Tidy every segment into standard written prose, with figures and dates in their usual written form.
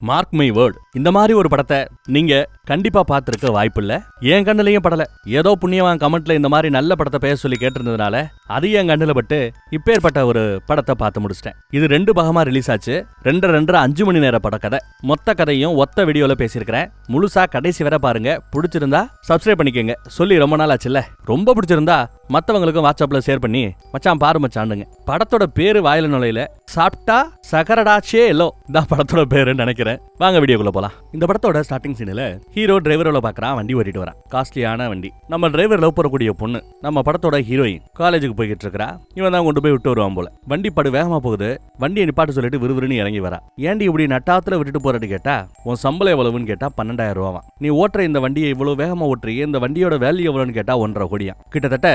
Mark my word, இந்த மாதிரி ஒரு படத்தை நீங்க கண்டிப்பா பார்த்திருக்க வாய்ப்பில்ல. என் கண்ணுலயும் படல. ஏதோ புண்ணியவான் கமெண்ட்ல இந்த மாதிரி நல்ல படத்தை பேச சொல்லி கேட்டிருந்ததுனால அது என் கண்ணுல பட்டு இப்பேற்பட்ட ஒரு படத்தை பார்த்து முடிச்சிட்டேன். இது 2 பாகமா ரிலீஸ் ஆச்சு. 2 5 மணி நேர படக்கதை. மொத்த கதையும் ஒத்த வீடியோல பேசியிருக்கிறேன். முழுசா கடைசி வரை பாருங்க. பிடிச்சிருந்தா சப்ஸ்கிரைப் பண்ணிக்கங்க. சொல்லி ரொம்ப நாள் ஆச்சுல்ல. ரொம்ப பிடிச்சிருந்தா மத்தவங்களுக்கும் வாட்ஸ்அப்ல ஷேர் பண்ணி மச்சான் பாரு மச்சானுங்க. படத்தோட பேரு வாயில நுழையில சாப்பிட்டா சகரடாச்சே எல்லோ தான் படத்தோட பேருன்னு நினைக்கிறேன். வாங்க வீடியோக்குள்ள போலாம். இந்த படத்தோட ஸ்டார்டிங் சீன்ல ஹீரோ டிரைவரோட பாக்குறான். வண்டி ஓட்டிட்டு வரான். காஸ்ட்லியான வண்டி. நம்ம டிரைவர் லவ் பண்ணக்கூடிய பொண்ணு நம்ம படத்தோட ஹீரோயின் காலேஜுக்கு போய்கிட்டு இருக்கா. இவன் தான் கொண்டு போய் விட்டு வருவான் போல. வண்டி படு வேகமா போகுது. வண்டியை நிப்பாட்டு சொல்லிட்டு விறுவிறுன்னு இறங்கி வரா. ஏண்டி இப்படி நட்டாத்துல விட்டுட்டு போறேன்னு கேட்டா உன் சம்பளம் எவ்வளவுன்னு கேட்டா 12,000 ரூபாவா. நீ ஓட்டுற இந்த வண்டியை இவ்வளவு வேகமா ஓட்டுறியே, இந்த வண்டியோட வேல்யூ எவ்வளவுன்னு கேட்டா 1.5 கோடியா. கிட்டத்தட்ட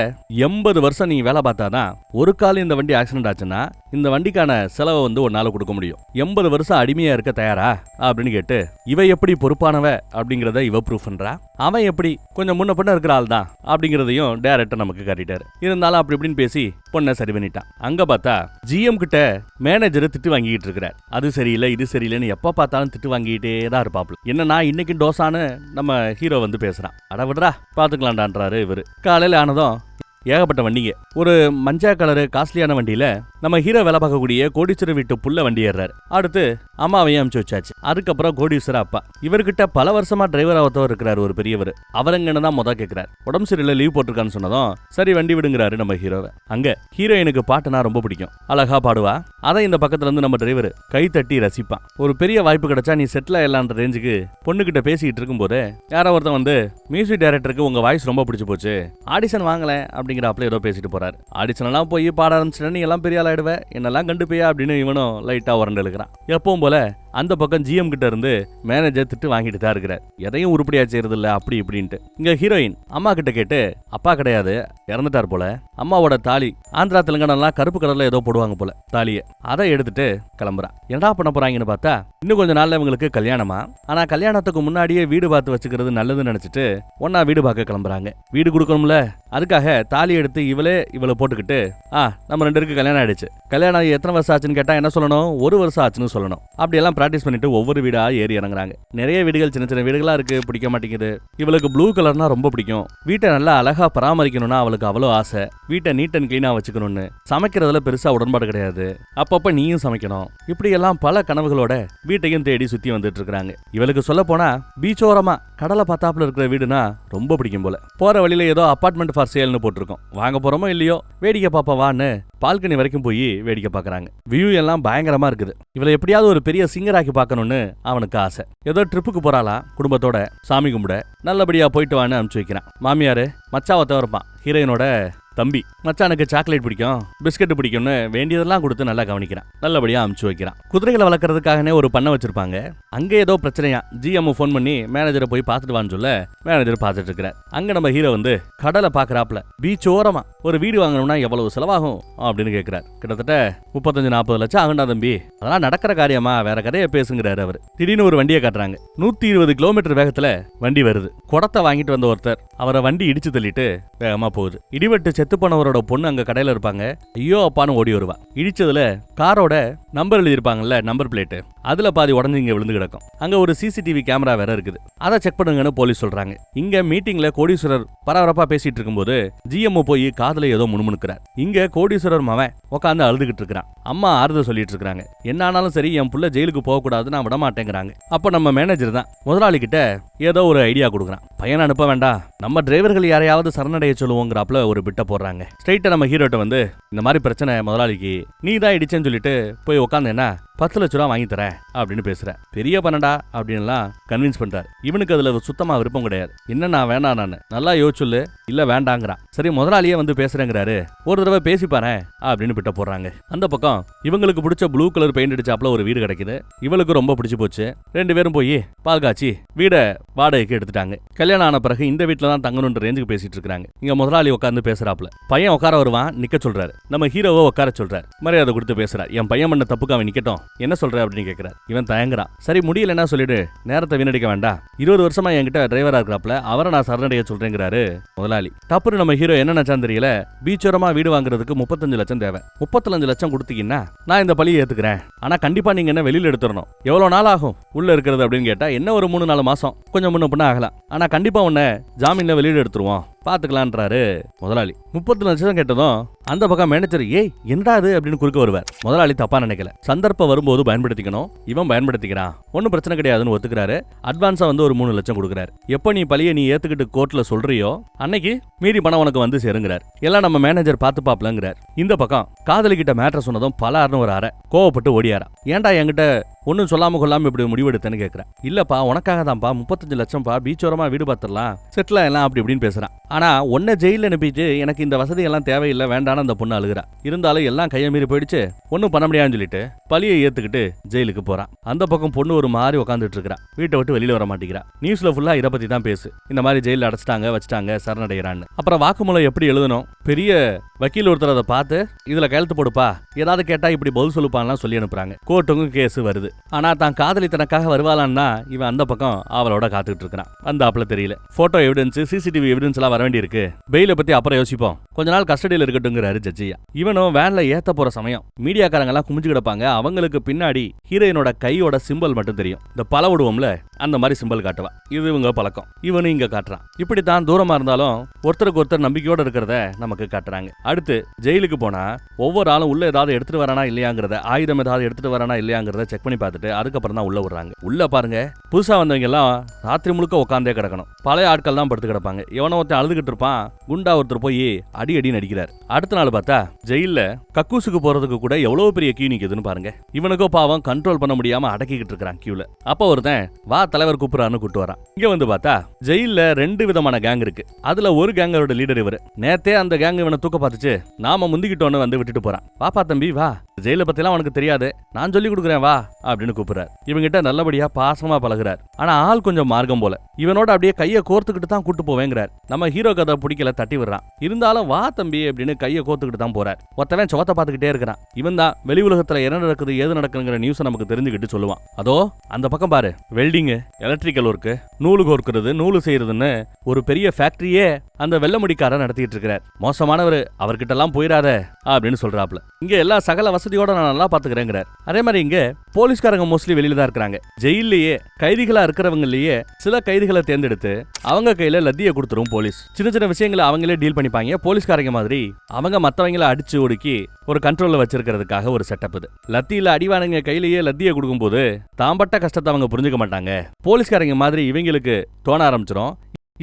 80 வருஷம் நீ வேலை பார்த்தாதான் ஒரு கால் இந்த வண்டி ஆக்சிடென்ட் ஆச்சுன்னா இந்த வண்டிக்கான செலவை உன்னால கொடுக்க முடியும். 80 வருஷம் அடிமையா இருக்க தயாரா அப்படின்னு கேட்டு இவ எப்படி பொறுப்பானவ அப்படிங்கறத இவ ப்ரூஃப் பண்றா. அவன் எப்படி கொஞ்சம் முன்ன பின்ன இருக்கிற ஆள் தான் அப்படிங்கறதையும் டைரக்டர் நமக்கு காட்டிட்டாரு. இருந்தாலும் அப்படி இப்படின்னு பேசி பொண்ணை சரி பண்ணிட்டான். அங்க பார்த்தா ஜிஎம் கிட்ட மேனேஜர் திட்டு வாங்கிட்டு இருக்கிறார். அது சரியில்லை இது சரியில்லைன்னு எப்ப பார்த்தாலும் திட்டு வாங்கிட்டே தான் இருப்பாப்ல. என்னன்னா இன்னைக்கு டோசான்னு நம்ம ஹீரோ பேசுறான். அட விடுறா பாத்துக்கலான்டான்றாரு இவரு. காலையில ஆனதும் ஏகப்பட்ட வண்டிங்க. ஒரு மஞ்சா கலரு காஸ்ட்லியான வண்டியில நம்ம ஹீரோ வேலை பார்க்கக்கூடிய கோடீஸ்வரர் வீட்டு புள்ள வண்டி ஏறாரு. அடுத்து அம்மாவையும் அனுப்பிச்சு வச்சாச்சு. அதுக்கப்புறம் கோடீஸ்வரர் அப்பா இவர்கிட்ட பல வருஷமா டிரைவர் ஆகத்தோ இருக்கிறார் ஒரு பெரியவர். அவரங்கன்னு தான் முத கேட்கிறார். உடம்பு சரியில்லை லீவ் போட்டிருக்கான்னு சொன்னதும் சரி வண்டி விடுங்கிறாரு நம்ம ஹீரோவை. அங்க ஹீரோயினுக்கு பாட்டுனா ரொம்ப பிடிக்கும். அழகா பாடுவா. அதை இந்த பக்கத்துல இருந்து நம்ம டிரைவர் கை தட்டி ரசிப்பான். ஒரு பெரிய வாய்ப்பு கிடைச்சா நீ செட்டில் ஆயிடலான்ற ரேஞ்சுக்கு பொண்ணுகிட்ட பேசிக்கிட்டு இருக்கும் போது யாரோ ஒருத்தன் மியூசிக் டைரக்டருக்கு உங்க வாய்ஸ் ரொம்ப பிடிச்சு போச்சு, ஆடிஷன் வாங்கல அப்படிங்கிறப்பல ஏதோ பேசிட்டு போறாரு. ஆடிஷன் எல்லாம் போய் பாட ஆரம்பிச்சிட்டா நீ எல்லாம் பெரிய ஆளாயிடுவ, என்னெல்லாம் கண்டு போயா அப்படின்னு இவனும் லைட்டா உரண்டு எழுக்கிறான். எப்பவும் போல அந்த பக்கம் ஜிஎம் கிட்ட இருந்து மேனேஜர் திட்டு வாங்கிட்டு தான் இருக்கிறார். எதையும் உருப்படியா செய்யறது இல்ல அப்படி இப்படின்ட்டு. இங்க ஹீரோயின் அம்மா கிட்ட கேட்டு அப்பா கிடையாது இறந்துட்டார் போல. அம்மாவோட தாலி ஆந்திரா தெலுங்கானாலாம் கருப்பு கலர்ல ஏதோ போடுவாங்க போல தாலிய. அதை எடுத்துட்டு கிளம்புறா. என்னடா பண்ண போறாங்கன்னு பார்த்தா இன்னும் கொஞ்ச நாள்ல இவங்களுக்கு கல்யாணமா. ஆனா கல்யாணத்துக்கு முன்னாடியே வீடு பார்த்து வச்சுக்கிறது நல்லதுன்னு நினைச்சிட்டு ஒன்னா வீடு பார்க்க கிளம்புறாங்க. வீடு கொடுக்கணும்ல, அதுக்காக தாலி எடுத்து இவளை போட்டுக்கிட்டு நம்ம 2 பேருக்கு கல்யாணம் ஆயிடுச்சு. கல்யாணம் எத்தனை வருஷம் ஆச்சுன்னு கேட்டா என்ன சொல்லணும், 1 வருஷம் ஆச்சுன்னு சொல்லணும். அப்படியெல்லாம் பிராக்டிஸ் பண்ணிட்டு ஒவ்வொரு வீடா ஏறி இறங்குறாங்க. நிறைய வீடுகள் சின்ன சின்ன வீடுகளா இருக்கு. பிடிக்க மாட்டேங்குது. இவளுக்கு ப்ளூ கலர்னா ரொம்ப பிடிக்கும். வீட்டை நல்லா அழகா பராமரிக்கணும்னா அவளுக்கு அவ்வளோ ஆசை. வீட்டை நீட் அண்ட் கிளீனா வச்சுக்கணும்னு. சமைக்கிறதுல பெருசா உடன்பாடு கிடையாது. அப்பப்ப நீயும் சமைக்கணும். இப்படி எல்லாம் பல கனவுகளோட வீட்டையும் தேடி சுத்தி வந்துட்டு இருக்காங்க. இவளுக்கு சொல்ல போனா பீச்சோரமா கடலை பார்த்தாப்புல இருக்கிற வீடுனா ரொம்ப பிடிக்கும் போல. போற வழியில ஏதோ அபார்ட்மெண்ட் ஃபார் சேல்னு போட்டிருக்கோம். வாங்க போறோமோ இல்லையோ வேடிக்கை பாப்பா வான்னு பால்கனி வரைக்கும் போய் வேடிக்கை பாக்குறாங்க. வியூ எல்லாம் பயங்கரமா இருக்குது. இவளை எப்படியாவது ஒரு பெரிய சிங்கர் ஆக்கி பார்க்கணும்னு அவனுக்கு ஆசை. ஏதோ ட்ரிப்புக்கு போறாளாம் குடும்பத்தோட சாமி கும்பிட. நல்லபடியா போயிட்டு வான்னு அனுப்பிச்சு வைக்கிறான். மாமியாரு மச்சாவை தவிர்ப்பான். ஹீரோயினோட தம்பி மச்சானுக்கு சாக்லேட் பிடிக்கும், பிஸ்கட் பிடிக்கும்னு வேண்டியதெல்லாம் கொடுத்து நல்லா கவனிக்கிறான். நல்லபடியா அமுச்சு வைக்கிறான். குதிரைகளை வளர்க்கறதுக்காகனே ஒரு பண்ணை வச்சிருப்பாங்க. அங்க ஏதோ பிரச்சனையா. ஜிஎம் ஃபோன் பண்ணி மேனேஜரை போய் பார்த்துட்டு வான்னு சொல்ல மேனேஜர் பார்த்துட்டு இருக்கிறார். அங்க நம்ம ஹீரோ கடலை பாக்குறாப்ல. பீச் ஓரமா ஒரு வீடு வாங்கணும்னா எவ்வளவு செலவாகும் அப்படின்னு கேட்கிறார். கிட்டத்தட்ட 35-40 லட்சம் ஆகுண்டா தம்பி. அதெல்லாம் நடக்கிற காரியமா, வேற கதையை பேசுங்கிறாரு அவர். திடீர்னு ஒரு வண்டியை காட்டுறாங்க. 120 கிலோமீட்டர் வேகத்துல வண்டி வருது. குடத்தை வாங்கிட்டு வந்த ஒருத்தர் அவரை வண்டி இடிச்சு தள்ளிட்டு வேகமா போகுது. இடிவெட்டு செத்து போனவரோட பொண்ணு அங்க கடையில இருப்பாங்க. ஐயோ அப்பான்னு ஓடி வருவா. இடிச்சதுல காரோட நம்பர் எழுதிருப்பாங்கல்ல, நம்பர் பிளேட், அதுல பாதி உடஞ்சு இங்க விழுந்து கிடக்கும். அங்க ஒரு சிசிடிவி கேமரா வேற இருக்குது. அதை செக் பண்ணுங்கன்னு போலீஸ் சொல்றாங்க. இங்க மீட்டிங்ல கோடீஸ்வரர் பரபரப்பா பேசிட்டு இருக்கும்போது ஜிஎம் போய் காதுல ஏதோ முணுமுணுக்கிறார். இங்க கோடீஸ்வரர் மவன் உட்காந்து அழுதுகிட்டு இருக்கிறான். அம்மா ஆறுதல் சொல்லிட்டு இருக்காங்க. என்ன ஆனாலும் சரி என் புள்ள ஜெயிலுக்கு போக கூடாது, நான் விட மாட்டேங்கிறாங்க. அப்ப நம்ம மேனேஜர் தான் முதலாளி கிட்ட ஏதோ ஒரு ஐடியா கொடுக்குறான். பையனை அனுப்ப வேண்டாம், நம்ம டிரைவர்கள் யாரையாவது சரணடைய சொல்லுவோங்கிறாப்ல ஒரு பிட்ட போடுறாங்க. ஸ்ட்ரைட்டா நம்ம ஹீரோட்ட இந்த மாதிரி பிரச்சனை முதலாளிக்கு, நீ தான் இடிச்சேன்னு சொல்லிட்டு போய் உட்காந்து 10 லட்ச ரூபா வாங்கி தரேன் அப்படின்னு பேசுற. பெரிய பண்ணடா அப்படின்லாம் கன்வின்ஸ் பண்றாரு. இவனுக்கு அதுல சுத்தமா விருப்பம் கிடையாது. என்ன நான் வேணாம், நான் நல்லா யோசிச்சுல்லு, இல்ல வேண்டாங்கிறான். சரி முதலாளியே பேசுறேங்கிறாரு, ஒரு தடவை பேசி பாரு அப்படின்னு பிட்ட போடுறாங்க. அந்த பக்கம் இவங்களுக்கு பிடிச்ச ப்ளூ கலர் பெயிண்ட் அடிச்சாப்ல ஒரு வீடு கிடைக்குது. இவளுக்கு ரொம்ப பிடிச்சு போச்சு. 2 பேரும் போய் பால் காய்ச்சி வீடை வாடகைக்கு எடுத்துட்டாங்க. கல்யாணம் ஆன பிறகு இந்த வீட்டுல தான் தங்கணுன்ற ரேஞ்சுக்கு பேசிட்டு இருக்காங்க. இங்க முதலாளி உட்காந்து பேசுறாப்ல. பையன் உட்கார வருவான், நிக்க சொல்றாரு. நம்ம ஹீரோவை உட்கார சொல்றாரு. மரியாதை கொடுத்து பேசுறாரு. என் பையன் பண்ண தப்புக்கு அவன் நிக்கட்டும், என்ன சொல்ற அப்படின்னு கேட்கிறார். இவன் தயங்குறான். சரி முடியலன்னா சொல்லிடு, நேரத்தை வீணடிக்க வேண்டாம். 20 வருஷமா என்கிட்ட டிரைவரா இருக்கிறாப்ல, அவரை நான் சரணடைய சொல்றேங்கிறாரு முதலாளி. டப்புனு நம்ம ஹீரோ என்ன நினைச்சான்னு தெரியல. பீச்சோரமா வீடு வாங்குறதுக்கு 35 லட்சம் தேவை. 35 லட்சம் கொடுத்தீங்கன்னா நான் இந்த பழியை ஏத்துக்கிறேன். ஆனா கண்டிப்பா நீங்க என்ன வெளியில எடுத்துடணும். எவ்வளவு நாள் ஆகும் உள்ள இருக்கிறது அப்படின்னு கேட்டா, என்ன ஒரு 3-4 மாசம், கொஞ்சம் முன்ன பின்ன ஆகலாம். ஆனா கண்டிப்பா உன்னை ஜாமீன்ல வெளியில எடுத்துருவோம், பாத்துக்கலான்றாரு முதலாளி. 30 லட்சம் கேட்டதும் அந்த பக்கம் மேனேஜர் ஏய் என்னடா அது அப்படின்னு குறுக்க வருவார். முதலாளி தப்பா நினைக்கல, சந்தர்ப்பம் வரும்போது பயன்படுத்திக்கணும், இவன் பயன்படுத்திக்கிறான், ஒன்னும் பிரச்சனை கிடையாதுன்னு ஒத்துக்கிறாரு. அட்வான்ஸா வந்து ஒரு 3 லட்சம் கொடுக்குறாரு. எப்ப நீ பழிய நீ ஏத்துக்கிட்டு கோர்ட்ல சொல்றியோ அன்னைக்கு மீறி பணம் உனக்கு வந்து சேருங்கிறார். எல்லாம் நம்ம மேனேஜர் பாத்து பாப்பலங்கிறார். இந்த பக்கம் காதலிக்கிட்ட மேட்டர் சொன்னதும் பலார்னு ஒரு அரை கோவப்பட்டு ஓடியாரா. ஏன்டா என்கிட்ட ஒன்னும் சொல்லாம கொள்ளாம இப்படி முடிவெடுத்தேன்னு கேட்கிறேன். இல்லப்பா உனக்காக தான்ப்பா, 35 லட்சம்ப்பா, பீச்சோரமா வீடு பார்த்துடலாம், செட்டில் எல்லாம் அப்படி இப்படின்னு பேசுறான். ஆனா உன்னை ஜெயில அனுப்பிட்டு எனக்கு இந்த வசதி எல்லாம் தேவையில்லை வேண்டான்னு அந்த பொண்ணு அழுகிறா. இருந்தாலும் எல்லாம் கையை மீறி போயிடுச்சு, ஒன்னும் பண்ண முடியாதுன்னு சொல்லிட்டு பழியை ஏத்துக்கிட்டு ஜெயிலுக்கு போறான். அந்த பக்கம் பொண்ணு ஒரு மாதிரி உட்காந்துட்டு இருக்கிறா. வீட்டை விட்டு வெளியில வர மாட்டேங்கிறா. நியூஸ்ல ஃபுல்லா இதை பத்தி தான் பேசு. இந்த மாதிரி ஜெயில அடைச்சிட்டாங்க வச்சுட்டாங்க சரணடைகிறான்னு. அப்புறம் வாக்குமூலம் எப்படி எழுதணும், பெரிய வக்கீல் ஒருத்தர் அதை பார்த்து இதுல கையெழுத்து போடுப்பா, ஏதாவது கேட்டா இப்படி பதில் சொல்லுப்பான்லாம் சொல்லி அனுப்புறாங்க. கோர்ட்டுக்கும் கேஸ் வருது. ஆனா தான் காதலி தனக்காக வருவாளான்னா இவன் அந்த பக்கம் அவளோட காத்துக்கிட்டு இருக்கிறான். அந்த ஆப்ல தெரியல. போட்டோ எவிடன்ஸ், சிசிடிவி எவிடன்ஸ் எல்லாம் வர வேண்டி இருக்கு. பெயில பத்தி அப்புறம் யோசிப்போம், கொஞ்ச நாள் கஸ்டடியில் இருக்கட்டும்ங்கிறாரு ஜட்ஜியா. இவனும் வேன்ல ஏத்த போற சமயம் மீடியாக்காரங்க எல்லாம் குமிஞ்சு கிடப்பாங்க. அவங்களுக்கு பின்னாடி ஹீரோயினோட கையோட சிம்பல் மட்டும் தெரியும். இந்த பல விடுவோம்ல அந்த மாதிரி சிம்பல் காட்டுவா. இது இவங்க பழக்கம். இவனு இங்க காட்டுறான். இப்படித்தான் தூரமா இருந்தாலும் ஒருத்தருக்கு ஒருத்தர் நம்பிக்கையோட இருக்கிறத நமக்கு காட்டுறாங்க. அடுத்து ஜெயிலுக்கு போனா ஒவ்வொரு ஆளும் உள்ள ஏதாவது எடுத்துட்டு வரானா இல்லையாங்கிறத, ஆயுதம் ஏதாவது எடுத்துட்டு வரானா இல்லையாங்கிறத செக் பண்ணி பார்த்துட்டு அதுக்கப்புறம் தான் உள்ள விடுறாங்க. உள்ள பாருங்க, புதுசா வந்தவங்க எல்லாம் ராத்திரி முழுக்க உட்காந்தே கிடக்கணும். பழைய ஆட்கள் தான் படுத்து கிடப்பாங்க. எவனோ ஒருத்தன் அழுதுகிட்டு இருப்பான். குண்டா ஒருத்தர் போய் அடி அடி நடிக்கிறார். அடுத்த நாள் பார்த்தா ஜெயில கக்கூசுக்கு போறதுக்கு கூட எவ்வளவு பெரிய கியூ நிக்குதுன்னு பாருங்க. இவனுக்கோ பாவம் கண்ட்ரோல் பண்ண முடியாம அடக்கிக்கிட்டு இருக்கிறான் கியூல. அப்ப ஒருத்தன் வா தலைவர் கூப்பிடுறான்னு கூட்டு வரான். இங்க வந்து பார்த்தா ஜெயில 2 விதமான கேங் இருக்கு. அதுல ஒரு கேங்கோட லீடர் இவரு. நேத்தே அந்த கேங் இவனை தூக்க பார்த்துச்சு, நாம முந்திக்கிட்டோன்னு வந்து விட்டுட்டு போறான். வாப்பா தம்பி வா, ஜெயில பத்திலாம் உனக்கு தெரியாது, நான் சொல்லி கொடுக்குறேன் வா அப்படின்னு கூப்பிடுறாரு. இவங்கிட்ட நல்லபடியா பாசமா பழகுறார். ஆனா ஆள் கொஞ்சம் மார்க்கம் போல. இவனோட அப்படியே கையை கோர்த்துக்கிட்டு தான் கூட்டு போவேங்கிறார். நம்ம ஹீரோ கதை பிடிக்கல, தட்டி விடுறான். இருந்தாலும் வா தம்பி அப்படின்னு கையை கோர்த்துக்கிட்டு தான் போறார். ஒருத்தவன் சோத்த பார்த்துக்கிட்டே இருக்கிறான். இவன் தான் வெளி உலகத்துல என்ன நடக்குது ஏது நடக்குதுங்கிற நியூஸ் நமக்கு தெரிஞ்சுக்கிட்டு சொல்லுவான். அதோ அந்த பக்கம் பாரு, வெல்டிங், எலக்ட்ரிக்கல் ஒர்க்கு, நூலு கோர்க்கிறது, நூலு செய்யறதுன்னு ஒரு பெரிய ஃபேக்டரியே அந்த வெள்ளமுடிக்காரர் நடத்திட்டு இருக்கிறார். மோசமானவர், அவர்கிட்ட எல்லாம் போயிடாத அப்படின்னு சொல்றாப்ல. இங்க எல்லா சகல வசதியோட நான் நல்லா பாத்துக்கிறேங்கிறார். அதே மாதிரி இங்க போலீஸ்காரங்க மோஸ்ட்லி வெளியில தான் இருக்கிறாங்க. ஜெயிலேயே கைதிகளா இருக்கிறவங்கலயே சில கைதிகளை தேர்ந்தெடுத்து அவங்க கையில லத்திய கொடுத்துரும் போலீஸ். சின்ன சின்ன விஷயங்களை அவங்களே டீல் பண்ணிப்பாங்க. போலீஸ்காரங்க மாதிரி அவங்க மத்தவங்களை அடிச்சு ஒடுக்கி ஒரு கண்ட்ரோல்ல வச்சிருக்கிறதுக்காக ஒரு செட்டப் இது. லத்தியில அடிவானுங்க கையிலேயே லத்திய கொடுக்கும்போது தாம்பட்ட கஷ்டத்தை அவங்க புரிஞ்சுக்க மாட்டாங்க. போலீஸ்காரங்க மாதிரி இவங்களுக்கு தோண ஆரம்பிச்சிடும்,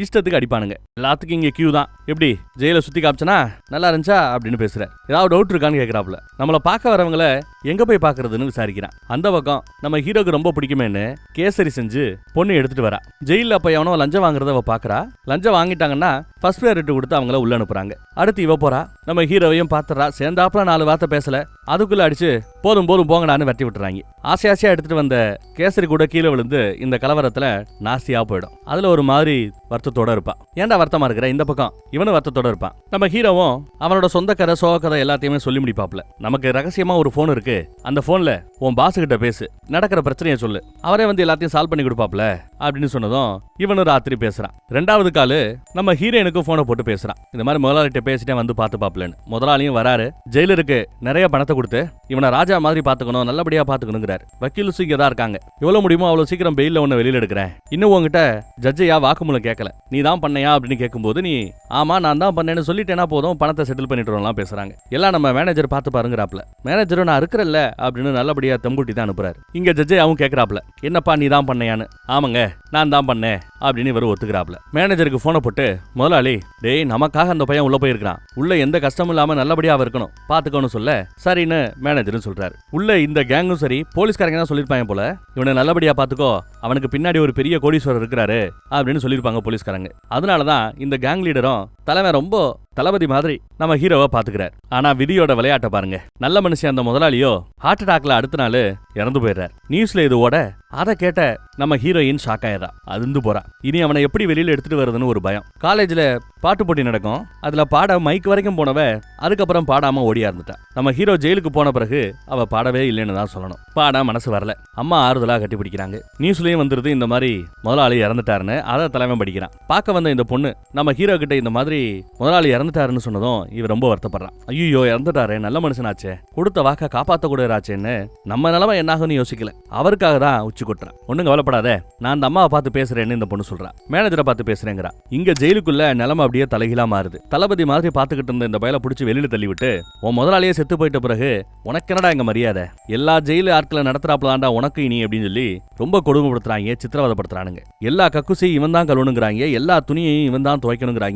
இஷ்டத்துக்கு அடிப்பானுங்க. எல்லாத்துக்கும் இங்க கியூ தான். எப்படி ஜெயில சுத்தி காமிச்சனா நல்லா இருந்துச்சா அப்படின்னு பேசுற. ஏதாவது டவுட் இருக்கான்னு கேட்கறாப்ல. நம்மள பார்க்க வரவங்கள எங்க போய் பாக்குறதுன்னு விசாரிக்கிறான். அந்த பக்கம் நம்ம ஹீரோக்கு ரொம்ப பிடிக்குமேன்னு கேசரி செஞ்சு பொண்ணு எடுத்துட்டு வரா. ஜெயில அப்ப எவனோ லஞ்சம் வாங்குறத அவ பாக்குறா. லஞ்சம் வாங்கிட்டாங்கன்னா ஃபர்ஸ்ட் ப்ரையாரிட்டி கொடுத்து அவங்கள உள்ள அனுப்புறாங்க. அடுத்து இவ போறா. நம்ம ஹீரோவையும் பாத்துறா. சேர்ந்தாப்புல 4 வார்த்தை பேசல, அதுக்குள்ள அடிச்சு போதும் போதும் போங்கடான்னு வெட்டி விட்டுறாங்க. ஆசையாசையா எடுத்துட்டு வந்த கேசரி கூட கீழே விழுந்து இந்த கலவரத்துல நாஸ்தியா போயிடும். அதுல ஒரு மாதிரி வருத்தத்தோட இருப்பான். ஏன்டா வருத்தமா இருக்கிற, இந்த பக்கம் இவனு வருத்தத்தோட இருப்பான். நம்ம ஹீரோவும் அவனோட சொந்த கதை சோக கதை எல்லாத்தையுமே சொல்லி முடிப்பாப்ல. நமக்கு ரகசியமா ஒரு போன் இருக்கு, அந்த போன்ல உன் பாஸ் கிட்ட பேசு, நடக்கிற பிரச்சனையை சொல்லு, அவரே வந்து எல்லாத்தையும் சால்வ் பண்ணி கொடுப்பாப்ல அப்படின்னு சொன்னதும் இவனு ராத்திரி பேசுறான். 2வது காலு நம்ம ஹீரோயினுக்கு போனை போட்டு பேசுறான். இந்த மாதிரி முதலாளிட்ட பேசிட்டே வந்து பாத்துப்பாப்லன்னு. முதலாளியும் வராரு. ஜெயிலருக்கு நிறைய பணத்தை கொடுத்து இவனை ராஜா மாதிரி பாத்துக்கணும், நல்லபடியா பாத்துக்கணுங்கிறாரு. வக்கீல் இங்க தான் இருக்காங்க. எவ்வளவு முடியுமோ அவ்வளவு சீக்கிரம் பெயில உன்னை வெளியில எடுக்கிறேன். இன்னும் உங்ககிட்ட ஜட்ஜையா வாக்குமூலம் கேட்கல, நீ தான் பண்ணையா அப்படின்னு கேட்கும்போது நீ ஆமா நான் தான் பண்ணேன்னு சொல்லிட்டேனா போதும், பணத்தை செட்டில் பண்ணிட்டு பேசுறாங்க. எல்லாம் நம்ம மேனேஜர் பார்த்து பாருங்கிறாப்ல. மேனேஜரும் நான் இருக்கிறல்ல அப்படின்னு நல்லபடியா தம்புட்டி தான் அனுப்புறாரு. இங்க ஜட்ஜையாவும் கேட்கறாப்ல, என்னப்பா நீ தான் பண்ணையான்னு. ஆமாங்க நான் தான் பண்ணேன் அப்படின்னு இவர் ஒத்துக்கிறாப்ல. மேனேஜருக்கு போனை போட்டு முதலாளி டேய் நமக்காக அந்த பையன் உள்ள போயிருக்கான், உள்ள எந்த கஷ்டமும் இல்லாம நல்லபடியா இருக்கணும் பாத்துக்கணும் சொல்ல சரின்னு மேனேஜரும் சொல்றாரு. உள்ள இந்த கேங்கும் சரி போலீஸ்காரங்க தான் சொல்லிருப்பாங்க போல, இவனை நல்லபடியா பாத்துக்கோ, அவனுக்கு பின்னாடி ஒரு பெரிய கோடீஸ்வரர் இருக்கிறாரு அப்படின்னு சொல்லிருப்பாங்க போலீஸ்காரங்க. அதனாலதான் இந்த கேங் லீடரும் தலைமை ரொம்ப தளபதி மாதிரி நம்ம ஹீரோவை பாத்துக்கிறார். ஆனா விதியோட விளையாட்ட பாருங்க. நல்ல மனுஷன் அந்த முதலாளியோ ஹார்ட் அட்டாக்ல அடுத்த நாள் இறந்து போயிடுறார். நியூஸ்ல இது ஓட அதை கேட்ட நம்ம ஹீரோயின் ஷாக் ஆயிடுறா, அதிர்ந்து போறா. இனி அவனை எப்படி வெளியில எடுத்துட்டு வருதுன்னு ஒரு பயம். காலேஜ்ல பாட்டு போட்டி நடக்கும். அதுல பாட மைக் வரைக்கும் போனவ அதுக்கப்புறம் பாடாம ஓடியா இருந்துட்டா. நம்ம ஹீரோ ஜெயிலுக்கு போன பிறகு அவ பாடவே இல்லைன்னு தான் சொல்லணும். பாட மனசு வரல. அம்மா ஆறுதலா கட்டி பிடிக்கிறாங்க. நியூஸ்லயும் வந்துருது இந்த மாதிரி முதலாளி இறந்துட்டாருன்னு. அதை தலைவன் படிக்கிறான். பார்க்க வந்த இந்த பொண்ணு நம்ம ஹீரோ கிட்ட இந்த மாதிரி முதலாளி இறந்துட்டாருன்னு சொன்னதும் இவர் ரொம்ப வருத்தப்படுறான். ஐயோ இறந்துட்டாரு, நல்ல மனுஷனாச்சே, கொடுத்த வாக்க காப்பாத்த கூட ஆச்சேன்னு நம்ம நிலைமை என்னாகும்னு யோசிக்கல. அவருக்காக தான் உச்சி கொட்டுறான். ஒண்ணும் கவலைப்படாத, நான் அந்த அம்மாவை பார்த்து பேசுறேன்னு இந்த பொண்ணு சொல்றா. மேனேஜரை பார்த்து பேசுறேங்கிறா. இங்க ஜெயிலுக்குள்ள நிலைமை அப்படியே தலைகீழா மாறுது. தளபதி மாதிரி பாத்துக்கிட்டு இருந்த இந்த பயலை பிடிச்சி வெளியில தள்ளி விட்டு, உன் முதலாளியே செத்து போயிட்ட பிறகு உனக்கு என்னடா எங்க மரியாதை, எல்லா ஜெயிலு ஆட்களை நடத்துறாப்லாண்டா உனக்கு இனி அப்படின்னு சொல்லி ரொம்ப கொடுமைப்படுத்துறாங்க, சித்திரவதைப்படுத்துறானுங்க. எல்லா கக்குசையும் இவன் தான் கழுவணுங்கிறாங்க, எல்லா துணியையும் இவன் தான் துவைக்கணுங்கிறாங்க.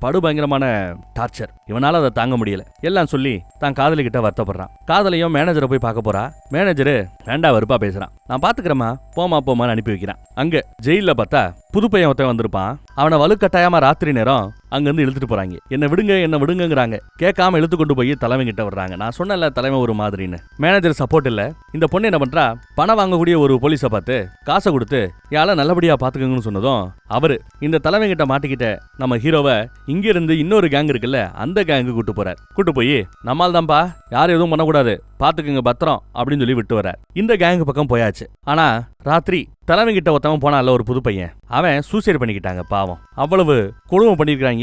படுபயங்கரமான டார்ச்சர். இவனால அதை தாங்க முடியல. எல்லாம் சொல்லி தான் காதலி கிட்ட வருத்தப்படுறான். காதலியும் மேனேஜரை போய் பார்க்க போறா. மேனேஜரு வேண்டா வெறுப்பா பேசுறான். நான் பாத்துக்கிறேம்மா, போமான்னு அனுப்பி வைக்கிறான். அங்க ஜெயில பார்த்தா புது பையன் ஒருத்தன் வந்திருப்பான். அவனை வலுக்கட்டாயமா ராத்திரி நேரம் அங்கிருந்து இழுத்துட்டு போறாங்க. என்ன விடுங்கிறாங்க. கேட்காம இழுத்து கொண்டு போய் தலைவன் கிட்ட வர்றாங்க. நான் சொன்னல தலைவன் ஒரு மாதிரின்னு. மேனேஜர் சப்போர்ட் இல்ல. இந்த பொண்ணு என்ன பண்றா, பணம் வாங்கக்கூடிய ஒரு போலீஸை பார்த்து காசை கொடுத்து யாழ நல்லபடியா பாத்துக்கங்கன்னு சொன்னதும் அவரு இந்த தலைவன் கிட்ட மாட்டிக்கிட்ட நம்ம ஹீரோவை இங்க இருந்து இன்னொரு கேங் இருக்குல்ல, அந்த கேங்கு கூட்டு போய் நம்மால் தான்ப்பா, யாரும் எதுவும் பண்ணக்கூடாது, பாத்துக்குங்க பத்திரம் அப்படின்னு சொல்லி விட்டு வர. இந்த கேங்கு பக்கம் போயாச்சு. ஆனா ராத்திரி தலைவன் கிட்ட ஒருத்தவன் போனால ஒரு புது பையன், அவன் சூசைட் பண்ணிக்கிட்டாங்க. பாவம், அவ்வளவு கொடுமை பண்ணிருக்காங்க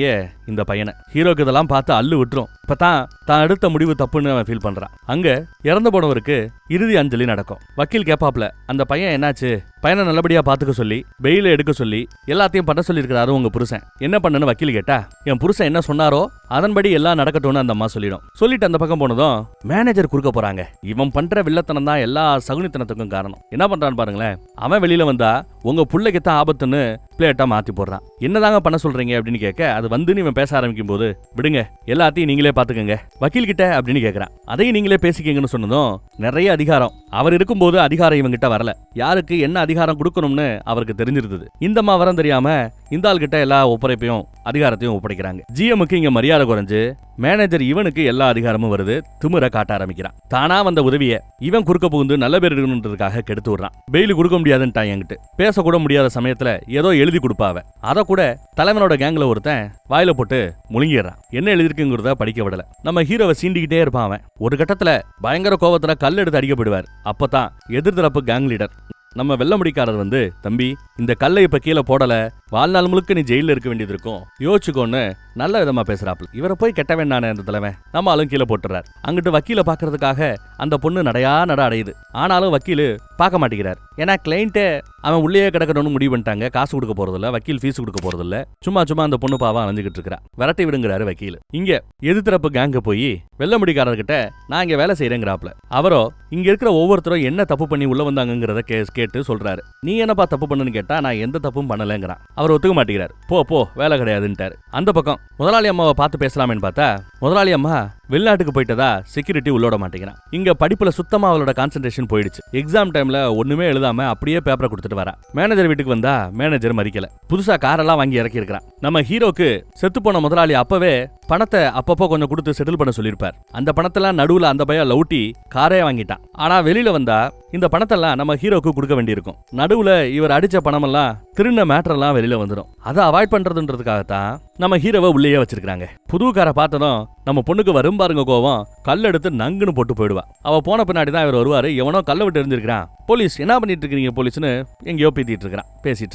இந்த பையனை. ஹீரோக்கு இதெல்லாம் பார்த்து அள்ளு விட்டுரும். இப்பதான் எடுத்த முடிவு தப்புன்னு அவன் ஃபீல் பண்றான். அங்க இறந்து போனவருக்கு இறுதி அஞ்சலி நடக்கும். வக்கீல் கேப்பாப்ல, அந்த பையன் என்னாச்சு, பையனை நல்லபடியா பாத்துக்க சொல்லி பெயில எடுக்க சொல்லி எல்லாத்தையும் பண்ண சொல்லி இருக்கிறாரு உங்க புருஷன், என்ன பண்ணுன்னு வக்கீல் கேட்டா, என் புருஷன் என்ன சொன்னாரோ அதன்படி எல்லாம் நடக்கட்டும்னு அந்த அம்மா சொல்லிடும். சொல்லிட்டு அந்த பக்கம் போனதும் மேனேஜர் குறுக்க போறாங்க. இவன் பண்ற வில்லத்தனம் தான் எல்லா சகுனித்தனத்துக்கும் காரணம். என்ன பண்றான்னு பாருங்களேன். அவன் வெளியில வந்தா உங்க புள்ளைக்குத்தான் ஆபத்துன்னு பிளேட்டா மாத்தி போடுறான். என்னதாங்க பண்ண சொல்றீங்க அப்படின்னு கேட்க, அது வந்து இவன் பேச ஆரம்பிக்கும் போது, விடுங்க எல்லாத்தையும் நீங்களே பாத்துக்கங்க வக்கீல் கிட்ட அப்படின்னு கேட்கறான். அதையும் நீங்களே பேசிக்கங்கன்னு சொன்னதும் நிறைய அதிகாரம் அவர் இருக்கும்போது அதிகாரம் இவங்கிட்ட வரல. யாருக்கு என்ன அதிகாரம் கொடுக்கணும்னு அவருக்கு தெரிஞ்சிருந்தது. இந்த அம்மா வரம் தெரியாம இந்த ஆள் கிட்ட எல்லா ஒப்படைப்பையும் அதிகாரத்தையும் ஒப்படைக்கிறாங்க. ஜிஎம்முக்கு இங்க மரியாதை குறைஞ்சு மேனேஜர் இவனுக்கு எல்லா அதிகாரமும் வருது. திமிர காட்ட ஆரம்பிக்கிறான். தானா வந்த உதவிய இவன் குறுக்க புகுந்து நல்ல பேர் இருக்கணுன்றதுக்காக கெடுத்து விடுறான். பெயில் கொடுக்க முடியாதுன்ட்டான் என்கிட்ட. பேசக்கூட முடியாத சமயத்துல ஏதோ எழுதி கொடுப்பாவ. அதை கூட தலைவனோட கேங்ல ஒருத்தன் வாயில போட்டு முழுங்கிடுறான். என்ன எழுதிருக்குங்கிறத படிக்க விடல. நம்ம ஹீரோவை சீண்டிக்கிட்டே இருப்பான். அவன் ஒரு கட்டத்துல பயங்கர கோபத்துல கல் எடுத்து அடிக்கப்படுவார். அப்பதான் எதிர்த்தரப்பு கேங் லீடர் நம்ம வெள்ள முடிக்காரர் வந்து, தம்பி இந்த கல்லை இப்ப கீழே போடல, வாழ்நாள் முழுக்க நீ ஜெயில இருக்க வேண்டியது இருக்கும், யோசிச்சுக்கோன்னு நல்ல விதமா பேசுறாப்ல. இவரை போய் கெட்ட வேண்டானே அந்த தலைவன். நம்ம ஆளும் கீழே போட்டுறாரு. அங்கிட்டு வக்கீல பாக்குறதுக்காக அந்த பொண்ணு நட அடையுது. ஆனாலும் வக்கீலு பார்க்க மாட்டேங்கிறார். ஏன்னா கிளைண்ட்டே அவன் உள்ளே கிடக்கணும்னு முடிவு பண்ணிட்டாங்க. காசு கொடுக்க போறதில்ல, வக்கீல் ஃபீஸ் கொடுக்க போறதில்ல. சும்மா அந்த பொண்ணு பாவா அலைஞ்சுக்கிட்டு இருக்கா. விரட்டி விடுங்கிறாரு வக்கீல். இங்க எதிர்த்தரப்பு கேங்க போய் வெள்ள முடிக்காரர்கிட்ட நான் இங்க வேலை செய்யறேங்கிறாப்ல. அவரோ இங்க இருக்கிற ஒவ்வொருத்தரும் என்ன தப்பு பண்ணி உள்ள வந்தாங்கிறத கேட்டு சொல்றாரு. நீ என்னப்பா தப்பு பண்ணுன்னு கேட்டா, நான் எந்த தப்பும் பண்ணலங்கிறான். அவர் ஒத்துக்க மாட்டேங்கிறார். போ வேலை கிடையாதுன்ட்டாரு. அந்த பக்கம் முதலாளி அம்மாவை பார்த்து பேசலாமேன்னு பார்த்தா, முதலாளி அம்மா வெளிநாட்டுக்கு போயிட்டதா செக்யூரிட்டி உள்ளோட மாட்டேங்கிறான். இங்க படிப்புல சுத்தமா அவளோட கான்சென்ட்ரேஷன் போயிடுச்சு. எக்ஸாம் டைம்ல ஒண்ணுமே எழுதாம அப்படியே பேப்பரை கொடுத்துட்டு வரா. மேனேஜர் வீட்டுக்கு வந்தா மேனேஜர் மதிக்கல. புதுசா காரெல்லாம் வாங்கி இறக்கி இருக்கிறான். நம்ம ஹீரோக்கு செத்து போன முதலாளி அப்பவே பணத்தை அப்பப்போ கொஞ்சம் கொடுத்து செட்டில் பண்ண சொல்லியிருப்பார். அந்த பணத்தெல்லாம் நடுவுல அந்த பையன் லவுட்டி காரே வாங்கிட்டான். ஆனா வெளியில வந்தா இந்த பணத்தெல்லாம் நம்ம ஹீரோக்கு கொடுக்க வேண்டியிருக்கும். நடுவுல இவர் அடிச்ச பணமெல்லாம் திருண்ண மேட்டரெல்லாம் வெளியில வந்துடும். அதை அவாய்ட் பண்றதுன்றதுக்காகத்தான் நம்ம ஹீரோவை உள்ளேயே வச்சிருக்காங்க. புது காரை பார்த்ததும் நம்ம பொண்ணுக்கு வரும் பாருங்க கோவம், கல் எடுத்து நங்குன்னு போட்டு போயிடுவா. அவ போன பின்னாடி தான் இவர் வருவாரு. எவனோ கல்ல விட்டு எரிஞ்சிருக்கான். போலீஸ் என்ன பண்ணிட்டு இருக்கீங்க போலீஸ்னு எங்கேயோ பேசிட்டு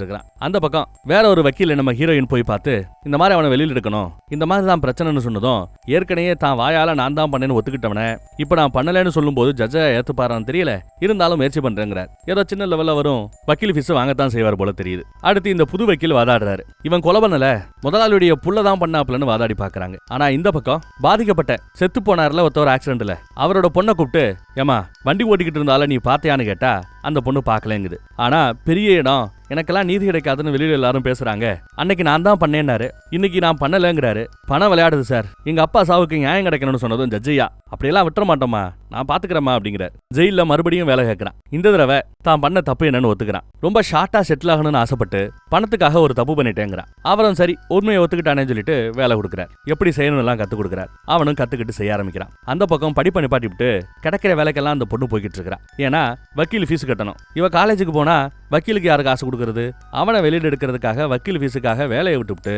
இருக்கிறான். அந்த பக்கம் வேற ஒரு வக்கீல் நம்ம ஹீரோயின் போய் பார்த்து, இந்த மாதிரி அவனை வெளியில எடுக்கணும், இந்த மாதிரி தான் பிரச்சனைன்னு சொன்னதும், ஏற்கனவே தான் வாயால நான் தான் பண்ணேன்னு ஒத்துக்கிட்டவன இப்ப நான் பண்ணலன்னு சொல்லும் போது ஜட்ஜை ஏத்துப்பாரான்னு தெரியல, இருந்தாலும் முயற்சி பண்றேங்கிறார். ஏதோ சின்ன லெவல்ல வரும் வக்கீல் ஃபீஸ் வாங்கத்தான் செய்வார் போல தெரியுது. அடுத்து இந்த புது வக்கீல் வாதாடுறாரு. இவன் கொலை பண்ணல, முதலாளியுடைய புள்ளதான் பண்ணாப்லன்னு வாதாடி பாக்குறாங்க. ஆனா இந்த பக்கம் பாதிக்கப்பட்ட செத்து போனார்ல ஒருத்தவர் ஆக்சிடென்ட்ல, அவரோட பொண்ணை கூப்பிட்டு, ஏமா வண்டி ஓட்டிக்கிட்டு இருந்தால நீ பாத்தியான்னு கேட்டா அந்த பொண்ணு பாக்கலங்குது. ஆனா பெரிய இடம், எனக்கெல்லாம் நீதி கிடைக்காதுன்னு வெளியில எல்லாரும் பேசுறாங்க. அன்னைக்கு நான் தான் பண்ணேன்னாரு, இன்னைக்கு நான் பண்ணலங்கிறாரு. பணம் விளையாடுது சார், எங்க அப்பா சாவுக்கு நியாயம் கிடைக்கணும்னு சொன்னதும் ஜட்ஜையா அப்படியெல்லாம் விட்டுற மாட்டோமா, நான் பாத்துக்கிறேமா அப்படிங்கிறார். ஜெயில மறுபடியும் வேலை கேட்கறான். இந்த தடவை தான் பண்ண தப்பு என்னன்னு ஒத்துக்கிறான். ரொம்ப ஷார்ட்டா செட்டில் ஆகணும்னு ஆசைப்பட்டு பணத்துக்காக ஒரு தப்பு பண்ணிட்டேங்கிறான். அவரும் சரி உண்மையை ஒத்துக்கிட்டானே சொல்லிட்டு வேலை கொடுக்குறார். எப்படி செய்யணும் எல்லாம் கத்து கொடுக்குறார். அவனும் கத்துக்கிட்டு செய்ய ஆரம்பிக்கிறான். அந்த பக்கம் படிப்பை நிப்பாட்டி விட்டு கிடைக்கிற வேலைக்கெல்லாம் அந்த பொண்ணு போய்கிட்டு இருக்கிறான். ஏன்னா வக்கீல் ஃபீஸ் கட்டணும். இவ காலேஜுக்கு போனா வக்கீலுக்கு யாரு காசு கொடுக்கறது, அவனை வெளியில எடுக்கிறதுக்காக வக்கீல் ஃபீஸுக்காக வேலையை விட்டுவிட்டு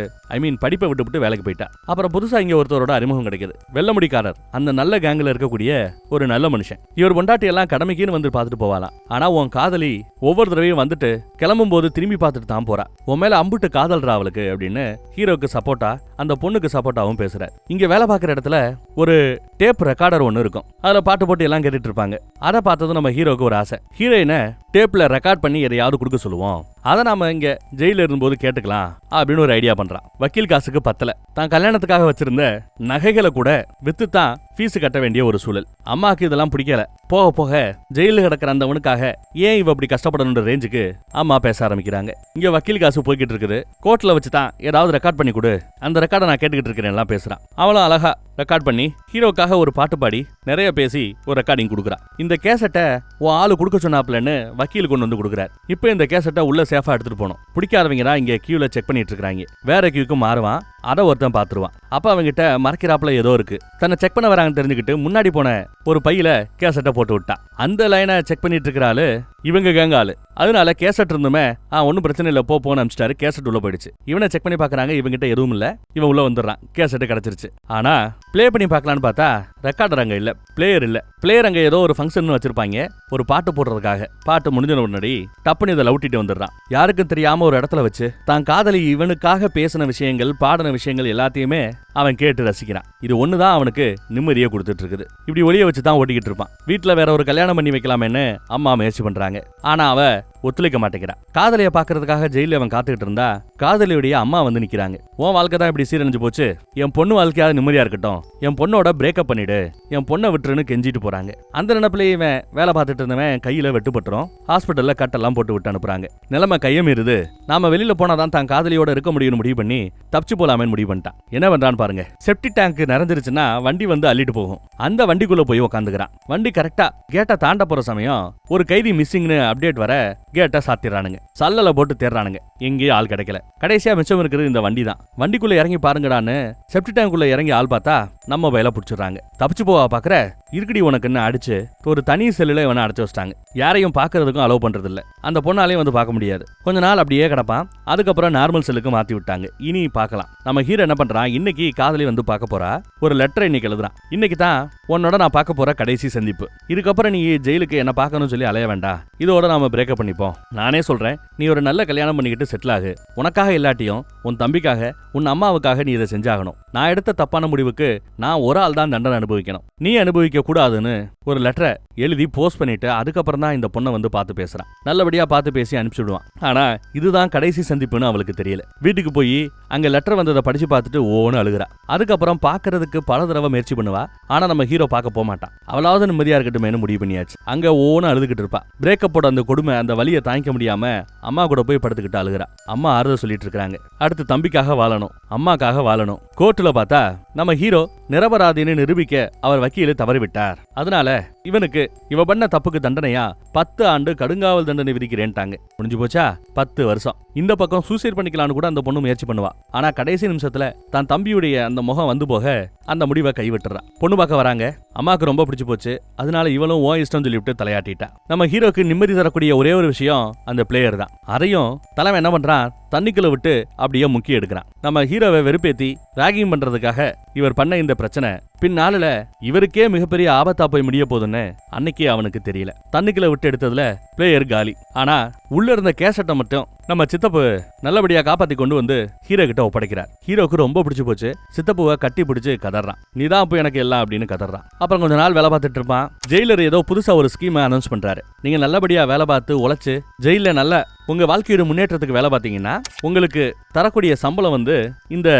படிப்பை விட்டுவிட்டு வேலைக்கு போயிட்டா. அப்புறம் புதுசா இங்க ஒருத்தரோட அறிமுகம் கிடைக்குது. வெள்ளமுடிக்காரர், அந்த நல்ல கேங்ல இருக்கக்கூடிய ஒரு நல்ல மனுஷன். இவர் பொண்டாட்டி எல்லாம் கடமைக்குன்னு வந்து பார்த்துட்டு போவாலாம். ஆனா உன் காதலி ஒவ்வொரு தடவையும் வந்துட்டு கிளம்பும் போது திரும்பி பார்த்துட்டு தான் போறா, உன் மேல அம்புட்டு காதல்றா அவளுக்கு அப்படின்னு ஹீரோக்கு சப்போர்ட்டா அந்த பொண்ணுக்கு சப்போர்ட்டாவும் பேசுறாரு. இங்க வேலை பார்க்குற இடத்துல ஒரு டேப் ரெக்கார்டர் ஒன்னு இருக்கும். அதுல பாட்டு போட்டு எல்லாம் கேட்டுட்டு இருப்பாங்க. அதை பார்த்ததும் நம்ம ஹீரோக்கு ஒரு ஆசை, ஹீரோயினை டேப்ல ரெக்கார்ட் பண்ணி எதையாவது கொடுக்க சொல்லுவோம், அதை நாம இங்க ஜெயில இருக்கும்போது கேட்டுக்கலாம் அப்படின்னு ஒரு ஐடியா பண்றான். வக்கீல் காசுக்கு பத்தல, தான் கல்யாணத்துக்காக வச்சிருந்த நகைகளை கூட வித்து தான் ஃபீஸ் கட்ட வேண்டிய ஒரு சூழல். அம்மாக்கு இதெல்லாம் பிடிக்கல. போக போக ஜெயில கிடக்கிற அந்தவனுக்காக ஏன் இவ அப்படி கஷ்டப்படணுன்ற ரேஞ்சுக்கு அம்மா பேச ஆரம்பிக்கிறாங்க. இங்க வக்கீல் காசு போய்கிட்டு இருக்குது. கோர்ட்ல வச்சு தான் ஏதாவது ரெக்கார்ட் பண்ணி கொடு, அந்த ரெக்கார்டை நான் கேட்டுக்கிட்டு இருக்கிறேன் எல்லாம் பேசுறான். அவளும் அழகா ரெக்கார்ட் பண்ணி ஹீரோக்காக ஒரு பாட்டு பாடி நிறைய பேசி ஒரு ரெக்கார்டிங் கொடுக்குறா. இந்த கேசட்டை உன் ஆளு கொடுக்க சொன்னாப்லன்னு வக்கீல் கொண்டு வந்து கொடுக்குறாரு. இப்போ இந்த கேசட்டை உள்ள சேஃபா எடுத்துட்டு போனோம். பிடிக்காதவங்க தான் இங்க கியூல செக் பண்ணிட்டு இருக்காங்க. வேற கியூக்கு மாறுவான், அதை ஒருத்தன் பாத்துருவான். அப்ப அவங்கிட்ட மறைக்கிறாப்புல ஏதோ இருக்கு. தன்னை செக் பண்ண வராங்கன்னு தெரிஞ்சுக்கிட்டு முன்னாடி போன ஒரு பையில கேசட்டை போட்டு விட்டா. அந்த லைனை செக் பண்ணிட்டு இருக்கிறாரு இவங்க கேங்க ஆளு. அதனால கேசட் இருந்துமே ஒன்னும் பிரச்சனை இல்ல போன்னு அனுப்பிச்சிட்டாரு. கேசட் உள்ள போயிடுச்சு. இவனை செக் பண்ணி பாக்குறாங்க, இவங்கிட்ட எதுவும் இல்ல. இவன் உள்ள வந்துடுறான். கேசட் கிடைச்சிருச்சு. ஆனா பிளே பண்ணி பார்க்கலான்னு பார்த்தா ரெக்கார்டர் அங்க இல்ல, பிளேயர் இல்ல. பிளேயர் அங்க ஏதோ ஒரு ஃபங்க்ஷன் வச்சிருப்பாங்க ஒரு பாட்டு போடுறதுக்காக. பாட்டு முடிஞ்ச முன்னாடி டப்புன்னு இதை லவுட்டிட்டு வந்துடுறான். யாருக்கும் தெரியாம ஒரு இடத்துல வச்சு தான் காதலி இவனுக்காக பேசின விஷயங்கள் பாடின விஷயங்கள் எல்லாத்தையுமே அவன் கேட்டு ரசிக்கிறான். இது ஒண்ணுதான் அவனுக்கு நிம்மதியை கொடுத்துட்டு இருக்குது. இப்படி ஒளிய வச்சு தான் ஓட்டிக்கிட்டு இருப்பான். வீட்டுல வேற ஒரு கல்யாணம் பண்ணி வைக்கலாமேன்னு அம்மா முயற்சி பண்றாங்க. ஆனா அவ ஒத்துழைக்க மாட்டேங்கிறான். காதலியை பாக்குறதுக்காக ஜெயில அவன் காத்துக்கிட்டு இருந்தா காதலியுடைய அம்மா வந்து நிக்கிறாங்க. உன் வாழ்க்கை தான் இப்படி சீரழிஞ்சு போச்சு, என் பொண்ணு வாழ்க்கையாவது நிம்மதியா இருக்கட்டும், என் பொண்ணோட பிரேக்கப் பண்ணிடு, என் பொண்ணை விட்டுருன்னு கெஞ்சிட்டு போறாங்க. அந்த நினைப்பிலேயே இவன் வேலை பார்த்துட்டு இருந்தவன் கையில வெட்டுப்பட்டுரும். ஹாஸ்பிட்டல்ல கட்டெல்லாம் போட்டு விட்டு அனுப்புறாங்க. நிலைமை கையமீறுது. நாம வெளியில போனாதான் தான் காதலியோட இருக்க முடியும்னு முடிவு பண்ணி தப்பிச்சு போலாமேன்னு முடிவு பண்ணிட்டான். என்ன பண்றான்னு பாருங்க. செப்டி டேங்க் நிறைஞ்சிருச்சுன்னா வண்டி வந்து அள்ளிட்டு போகும். அந்த வண்டிக்குள்ள போய் உட்காந்துக்கிறான். வண்டி கரெக்டா கேட்டை தாண்ட போற சமயம் ஒரு கைதி மிஸ்ஸிங்னு அப்டேட் வர கேட்டை சாத்திடுறானுங்க. சல்லல போட்டு தேர்றானுங்க. எங்கேயும் ஆள் கிடைக்கல. கடைசியா மிச்சம் இருக்கிறது இந்த வண்டி தான். வண்டிக்குள்ள இறங்கி பாருங்கடான்னு செப்டி டேங்குள்ள இறங்கி ஆள் பார்த்தா நம்ம வயல புடிச்சிடுறாங்க. தப்பிச்சு போவா பாக்குற இருக்கடி உனக்குன்னு அடிச்சு ஒரு தனி செல்லுல இவனை அடைச்சு வச்சிட்டாங்க. யாரையும் பாக்குறதுக்கும் அலோவ் பண்றது இல்ல. அந்த பொண்ணாலையும் வந்து பார்க்க முடியாது. கொஞ்ச நாள் அப்படியே கிடப்பான். அதுக்கப்புறம் நார்மல் செல்லுக்கு மாத்தி விட்டாங்க. இனி பார்க்கலாம். நம்ம ஹீரோ என்ன பண்றான், இன்னைக்கு காதலி வந்து பார்க்க போறா. ஒரு லெட்டர் இன்னைக்கு எழுதுறான். இன்னைக்கு தான் உன்னோட நான் பார்க்க போற கடைசி சந்திப்பு. இதுக்கப்புறம் நீ ஜெயிலுக்கு என்ன பார்க்கணும்னு சொல்லி அலைய வேண்டாம். இதோட நாம பிரேக்கப் பண்ணிப்போம். நானே சொல்றேன், நீ ஒரு நல்ல கல்யாணம் பண்ணிக்கிட்டு செட்டில் ஆகு. உனக்காக இல்லாட்டியும் உன் தம்பிக்காக உன் அம்மாவுக்காக நீ இதை செஞ்சாகணும். நான் எடுத்த தப்பான முடிவுக்கு நான் ஒரு ஆள் தான் தண்டனை அனுபவிக்கணும், நீ அனுபவிக்க கூடாதுன்னு ஒரு லெட்டரை எழுதி போஸ்ட் பண்ணிட்டு அதுக்கப்புறம் தான் இந்த பொண்ணை வந்து பார்த்து பேசுறான். நல்லபடியா பார்த்து பேசி அனுப்பிச்சுடுவான். ஆனா இதுதான் கடைசி சந்திப்புன்னு அவளுக்கு தெரியல. வீட்டுக்கு போய் அங்க லெட்டர் வந்ததை படிச்சு பார்த்துட்டு ஓன்னு அழுகிறா. அதுக்கப்புறம் பாக்குறதுக்கு பல தடவை முயற்சி பண்ணுவா. ஆனா நம்ம ஹீரோ பார்க்க போக மாட்டான். அவளாவது நிம்மதியா இருக்கட்டுமேனு முடிவு பண்ணியாச்சு. அங்க ஓன்னு அழுதுகிட்டு இருப்பா. பிரேக்கப்போட அந்த கொடுமை அந்த வலியை தாங்கிக்க முடியாம அம்மா கூட போய் படுத்துக்கிட்டு அழுகிறா. அம்மா ஆறுதல் சொல்லிட்டு இருக்காங்க. அடுத்து தம்பிக்காக வாழணும், அம்மாக்காக வாழணும். கோர்ட்டுல பார்த்தா நம்ம ஹீரோ நிரபராதின்னு நிரூபிக்க அவர் வக்கீல் தவறிவிட்டார். அதனால இவனுக்கு இவ பண்ண தப்புக்கு தண்டனையா 10 ஆண்டு கடுங்காவல் தண்டனை விதிக்கிறேன்ட்டாங்க. முடிஞ்சு போச்சா 10 வருஷம். இந்த பக்கம் சூசைட் பண்ணிக்கலான்னு கூட அந்த பொண்ணு முயற்சி பண்ணுவா. ஆனா கடைசி நிமிஷத்துல தான் தம்பியுடைய அந்த முகம் வந்து போக அந்த முடிவை கைவிட்டுறா. பொண்ணு பார்க்க வராங்க. அம்மாக்கு ரொம்ப பிடிச்சு போச்சு. அதனால இவளும் ஓ இஷ்டம் சொல்லிவிட்டு தலையாட்டிட்டா. நம்ம ஹீரோக்கு நிம்மதி தரக்கூடிய ஒரே ஒரு விஷயம் அந்த பிளேயர் தான். அதையும் தலைவன் என்ன பண்றான், தண்ணிக்குள்ள விட்டு அப்படியே முக்கிய எடுக்கிறான். நம்ம ஹீரோவை வெறுப்பேத்தி ராகிங் பண்றதுக்காக இவர் பண்ண இந்த பிரச்சனை பின்னால இவருக்கே மிகப்பெரிய ஆபத்தா போய் முடிய போதுன்னு அன்னைக்கே அவனுக்கு தெரியல. தண்ணிக்குள்ள விட்டு எடுத்ததுல பிளேயர் காலி. ஆனா உள்ள இருந்த கேசட்டை மட்டும் நம்ம சித்தப்பு நல்லபடியா காப்பாத்தி கொண்டு வந்து ஹீரோ கிட்ட ஒப்படைக்கிறார். ஹீரோக்கு ரொம்ப பிடிச்சு போச்சு. சித்தப்புவை கட்டி பிடிச்சு கதறான். நீதான் அப்போ எனக்கு எல்லாம் அப்படின்னு கதறான். அப்புறம் கொஞ்ச நாள் வேலை பார்த்துட்டு இருப்பான். ஜெயிலர் ஏதோ புதுசா ஒரு ஸ்கீமை அனௌன்ஸ் பண்றாரு. நீங்க நல்லபடியா வேலை பார்த்து உழைச்சு ஜெயில நல்ல உங்க வாழ்க்கையோட முன்னேற்றத்துக்கு வேலை பார்த்தீங்கன்னா உங்களுக்கு தரக்கூடிய சம்பளம் வந்து இந்த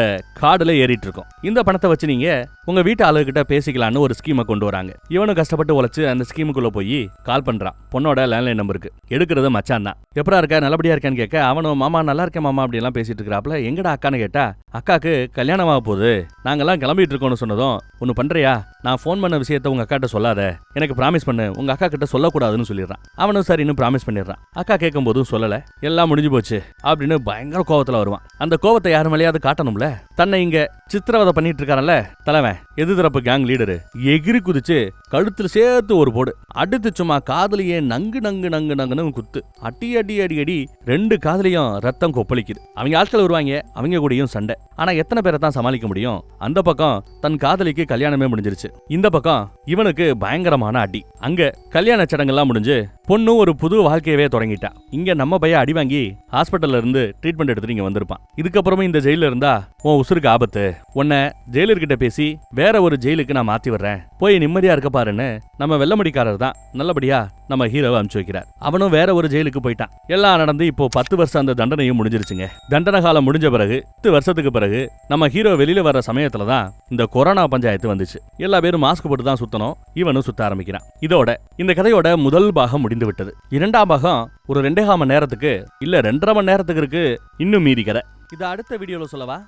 கார்டுல ஏறிட்டு இருக்கும். இந்த பணத்தை வச்சு நீங்க உங்க வீட்டு ஆளுகிட்ட பேசிக்கலான்னு ஒரு ஸ்கீமை கொண்டு வராங்க. இவனும் கஷ்டப்பட்டு உழைச்சு அந்த ஸ்கீமுக்குள்ள போய் கால் பண்றான். பொண்ணோட லேண்ட்லைன் நம்பருக்கு. எடுக்கிறது மச்சான் தான். எப்படா இருக்க, நல்லபடியா இருக்கான்னு கேட்க அவனும் மாமா நல்லா இருக்கேன் மாமா அப்படி எல்லாம் பேசிட்டு இருக்கிறாப்ல. எங்கடா அக்கான்னு கேட்டா அக்காக்கு கல்யாணம் ஆக போகுது, நாங்கெல்லாம் கிளம்பிட்டு இருக்கோம்னு சொன்னதும் ஒன்னு பண்றியா, நான் போன் பண்ண விஷயத்த உங்க அக்காட்ட சொல்லாத, எனக்கு ப்ராமிஸ் பண்ணு, உங்க அக்கா கிட்ட சொல்லக்கூடாதுன்னு சொல்லிடுறான். அவனும் சரின்னு ப்ராமிஸ் பண்ணிடுறான். அக்கா கேட்கும் போதும் சொல்லல. எல்லாம் முடிஞ்சு போச்சு அப்படின்னு பயங்கர கோவத்துல வருவான். அந்த கோவத்தை யாரு மேலேயாவது காட்டணும்ல. தன்னை இங்க சித்திரவதை பண்ணிட்டு இருக்காரல்ல தலைவன், எதிர்த்தரப்பு கேங் லீடரு, எகிரி குதிச்சு கழுத்துல சேர்த்து ஒரு போடு அடுத்து சும்மா காதலியே நங்கு நங்கு நங்கு நங்குன்னு குத்து. அட்டி அடி அடி அடி 2 காதுலயும் ரத்தம் கொப்பளிக்குது. அவங்க ஆட்கள் வருவாங்க, அவங்க கூடயும் சண்டை. ஆனா எத்தனை பேரை தான் சமாளிக்க முடியும்? அந்த பக்கம் தன் காதலிக்கு கல்யாணமே முடிஞ்சிருச்சு. இந்த பக்கம் இவனுக்கு பயங்கரமான அடி. அங்க கல்யாண சடங்கெல்லாம் முடிஞ்சு பொண்ணு ஒரு புது வாழ்க்கையவே தொடங்கிட்டா. இங்க நம்ம பையன் அடி வாங்கி ஹாஸ்பிட்டல்ல இருந்து ட்ரீட்மெண்ட் எடுத்துட்டு இங்க வந்திருப்பான். இதுக்கப்புறமும் இந்த ஜெயில இருந்தா உன் உசுருக்கு ஆபத்து, உன்னை ஜெயிலர்கிட்ட பேசி வேற ஒரு ஜெயிலுக்கு நான் மாத்தி வர்றேன், போய் நிம்மதியா இருக்க பாருன்னு நம்ம வெள்ளமடிக்காரர் தான் நல்லபடியா நம்ம ஹீரோவை அனுப்பிச்சு வைக்கிறார். அவனும் வேற ஒரு ஜெயிலுக்கு போயிட்டான். எல்லாம் நடந்து இப்போ 10 வருஷம் அந்த தண்டனையும் முடிஞ்சிருச்சுங்க. தண்டனை காலம் முடிஞ்ச பிறகு 10 வருஷத்துக்கு பிறகு நம்ம ஹீரோ வெளியில வர சமயத்துல தான் இந்த கொரோனா பஞ்சாயத்து வந்துச்சு. எல்லா பேரும் மாஸ்க் போட்டு தான் சுத்தணும், இவனும் சுத்த ஆரம்பிக்கிறான். இதோட இந்த கதையோட முதல் பாகம் முடிந்து விட்டது. 2ஆம் பாகம் ஒரு 2.5 மணி நேரத்துக்கு இல்ல 2.5 மணி நேரத்துக்கு இருக்கு. இன்னும் மீறி கதை. இதை அடுத்த வீடியோல சொல்லவா,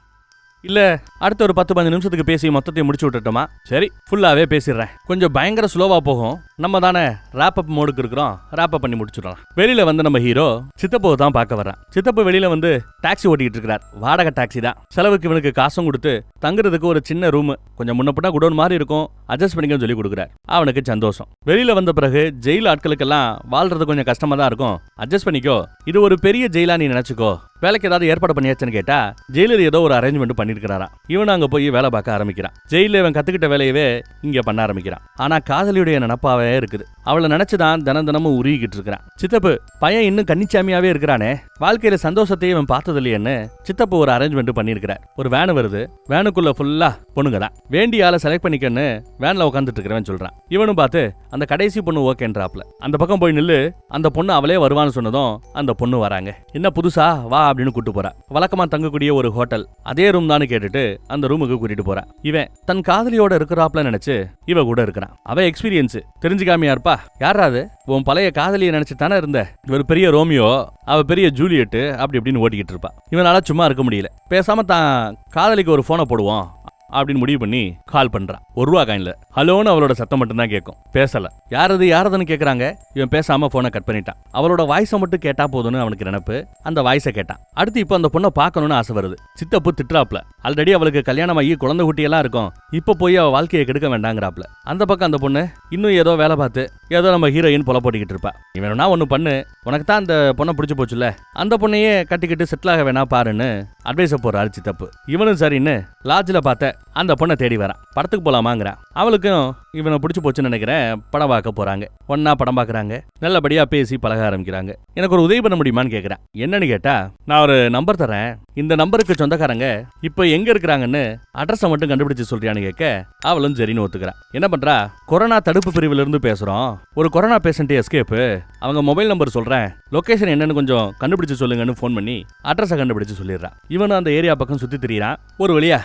இல்ல அடுத்த ஒரு 10-15 நிமிஷத்துக்கு பேசி மொத்தத்தையும் முடிச்சு விட்டுட்டோமா? சரி, ஃபுல்லாவே பேசிடுறேன். கொஞ்சம் பயங்கர ஸ்லோவா போகும். நம்ம தானே ராப் அப் மோடுக்கு இருக்கிறோம், ராப் அப் பண்ணி முடிச்சுடலாம். வெளியில வந்து நம்ம ஹீரோ சித்தப்பு தான் பார்க்க வர்றான். சித்தப்பு வெளியில வந்து டாக்ஸி ஓட்டிட்டு இருக்கிறார். வாடகை டாக்ஸி தான். செலவுக்கு இவனுக்கு காசும் கொடுத்து தங்குறதுக்கு ஒரு சின்ன ரூம் கொஞ்சம் முன்னப்பட்டா குடோன் மாதிரி இருக்கும், அட்ஜஸ்ட் பண்ணிக்க சொல்லி கொடுக்குறார். அவனுக்கு சந்தோஷம். வெளியில வந்த பிறகு ஜெயில் ஆட்களுக்கெல்லாம் வாழ்றது கொஞ்சம் கஷ்டமா தான் இருக்கும், அட்ஜஸ்ட் பண்ணிக்கோ, இது ஒரு பெரிய ஜெயிலா நீ நினைச்சுக்கோ, வேலைக்கு ஏதாவது ஏற்பாடு பண்ணியாச்சுன்னு கேட்டா ஜெயிலர் ஏதோ ஒரு அரேஞ்ச்மெண்ட் பண்ணிருக்கிறாராம். இவன் அங்க போய் வேலை பார்க்க ஆரம்பிக்கிறான். ஜெயில இவன் கத்துக்கிட்ட வேலையவே இங்க பண்ண ஆரம்பிக்கிறான். ஆனா காதலியுடைய நினப்பாவே இருக்குது. அவளை நினைச்சுதான் தினமும் உருகிக்கிட்டு இருக்கிறான். சித்தப்பு பையன் இன்னும் கன்னிச்சாமியாவே இருக்கிறானே, வாழ்க்கையில சந்தோஷத்தையும் இவன் பார்த்தது இல்லையேன்னு சித்தப்பு ஒரு அரேஞ்ச்மெண்ட் பண்ணிருக்கிறார். ஒரு வேன் வருது, வேனுக்குள்ள ஃபுல்லா பொண்ணுங்க தான். வேண்டிய ஆளை செலக்ட் பண்ணிக்கன்னு வேன்ல உட்காந்துட்டு இருக்கிறவன் சொல்றான். இவனும் பார்த்து அந்த கடைசி பொண்ணு ஓகேன்றாப்ல. அந்த பக்கம் போய் நில்லு, அந்த பொண்ணு அவளே வருவான்னு சொன்னதும் அந்த பொண்ணு வராங்க. என்ன புதுசா வா அப்படின்னு கூட்டு போறா. வழக்கமா தங்கக்கூடிய ஒரு ஹோட்டல், அதே ரூம் தான் கேட்டுட்டு அந்த ரூமுக்கு கூட்டிட்டு போறா. இவன் தன் காதலியோட இருக்கிறாப்ல நினைச்சு இவ கூட இருக்கிறான். அவ எக்ஸ்பீரியன்ஸ் தெரிஞ்சுக்காமையா இருப்பா. யாராவது உன் பழைய காதலியை நினைச்சு தானே இருந்த, இவர் பெரிய ரோமியோ, அவ பெரிய ஜூலியட், அப்படி இப்படின்னு ஓட்டிக்கிட்டு இருப்பா. இவனால சும்மா இருக்க முடியல. பேசாம தான் காதலிக்கு ஒரு போனை போடுவோம் அப்படின்னு முடிவு பண்ணி கால் பண்றான். ₹1 காயின்ல ஹலோன்னு அவளோட சத்தம் மட்டும் தான் கேட்கும். பேசல. யாரதுன்னு கேக்குறாங்க. இவன் பேசாம போனை கட் பண்ணிட்டான். அவளோட வாய்ஸை மட்டும் கேட்டா போதுன்னு அவனுக்கு நினைப்பு. அந்த வாய்ஸை கேட்டான். அடுத்து இப்ப அந்த பொண்ணை பார்க்கணும்னு ஆசை வருது. சித்தப்பு திட்டுறாப்ல. ஆல்ரெடி அவளுக்கு கல்யாணம் ஆகி குழந்தை குட்டியெல்லாம் இருக்கும், இப்ப போய் அவ வாழ்க்கையை கெடுக்க வேண்டாங்கிறாப்ல. அந்த பக்கம் அந்த பொண்ணு இன்னும் ஏதோ வேலை பார்த்து ஏதோ நம்ம ஹீரோயின் பொல போட்டிக்கிட்டு இருப்பா. இவனா ஒண்ணு பண்ணு, உனக்கு தான் அந்த பொண்ணை பிடிச்சு போச்சுல, அந்த பொண்ணையே கட்டிக்கிட்டு செட்டில் ஆக வேணா பாருன்னு அட்வைஸ போறாரு சித்தப்பு. இவனும் சரின்னு லாட்ஜில பார்த்த அந்த பொண்ணை தேடி வரான். படத்துக்கு போலாமாங்கிறான். அவளுக்கும் இவனை பிடிச்சு போச்சுன்னு நினைக்கிறேன். படம் பார்க்க போறாங்க. ஒன்னா படம் பார்க்கறாங்க. நல்லபடியா பேசி பழக ஆரம்பிக்கிறாங்க. எனக்கு ஒரு உதவி பண்ண முடியுமான்னு கேட்கிறேன். என்னன்னு கேட்டா, நான் ஒரு நம்பர் தரேன், இந்த நம்பருக்கு சொந்தக்காரங்க இப்ப எங்க இருக்கிறாங்கன்னு அட்ரஸை மட்டும் கண்டுபிடிச்சு சொல்றியான்னு கேட்க அவளும் சரின்னு ஒத்துக்கிறான். என்ன பண்றா, கொரோனா தடுப்பு பிரிவுல இருந்து பேசுறோம், ஒரு கொரோனா பேஷண்ட் எஸ்கேப்பு, அவங்க மொபைல் நம்பர் சொல்றேன், லொகேஷன் என்னன்னு கொஞ்சம் கண்டுபிடிச்சு சொல்லுங்கன்னு போன் பண்ணி அட்ரஸை கண்டுபிடிச்சு சொல்லிடுறான். இவனும் அந்த ஏரியா பக்கம் சுத்தி திரியிறான். ஒரு வழியா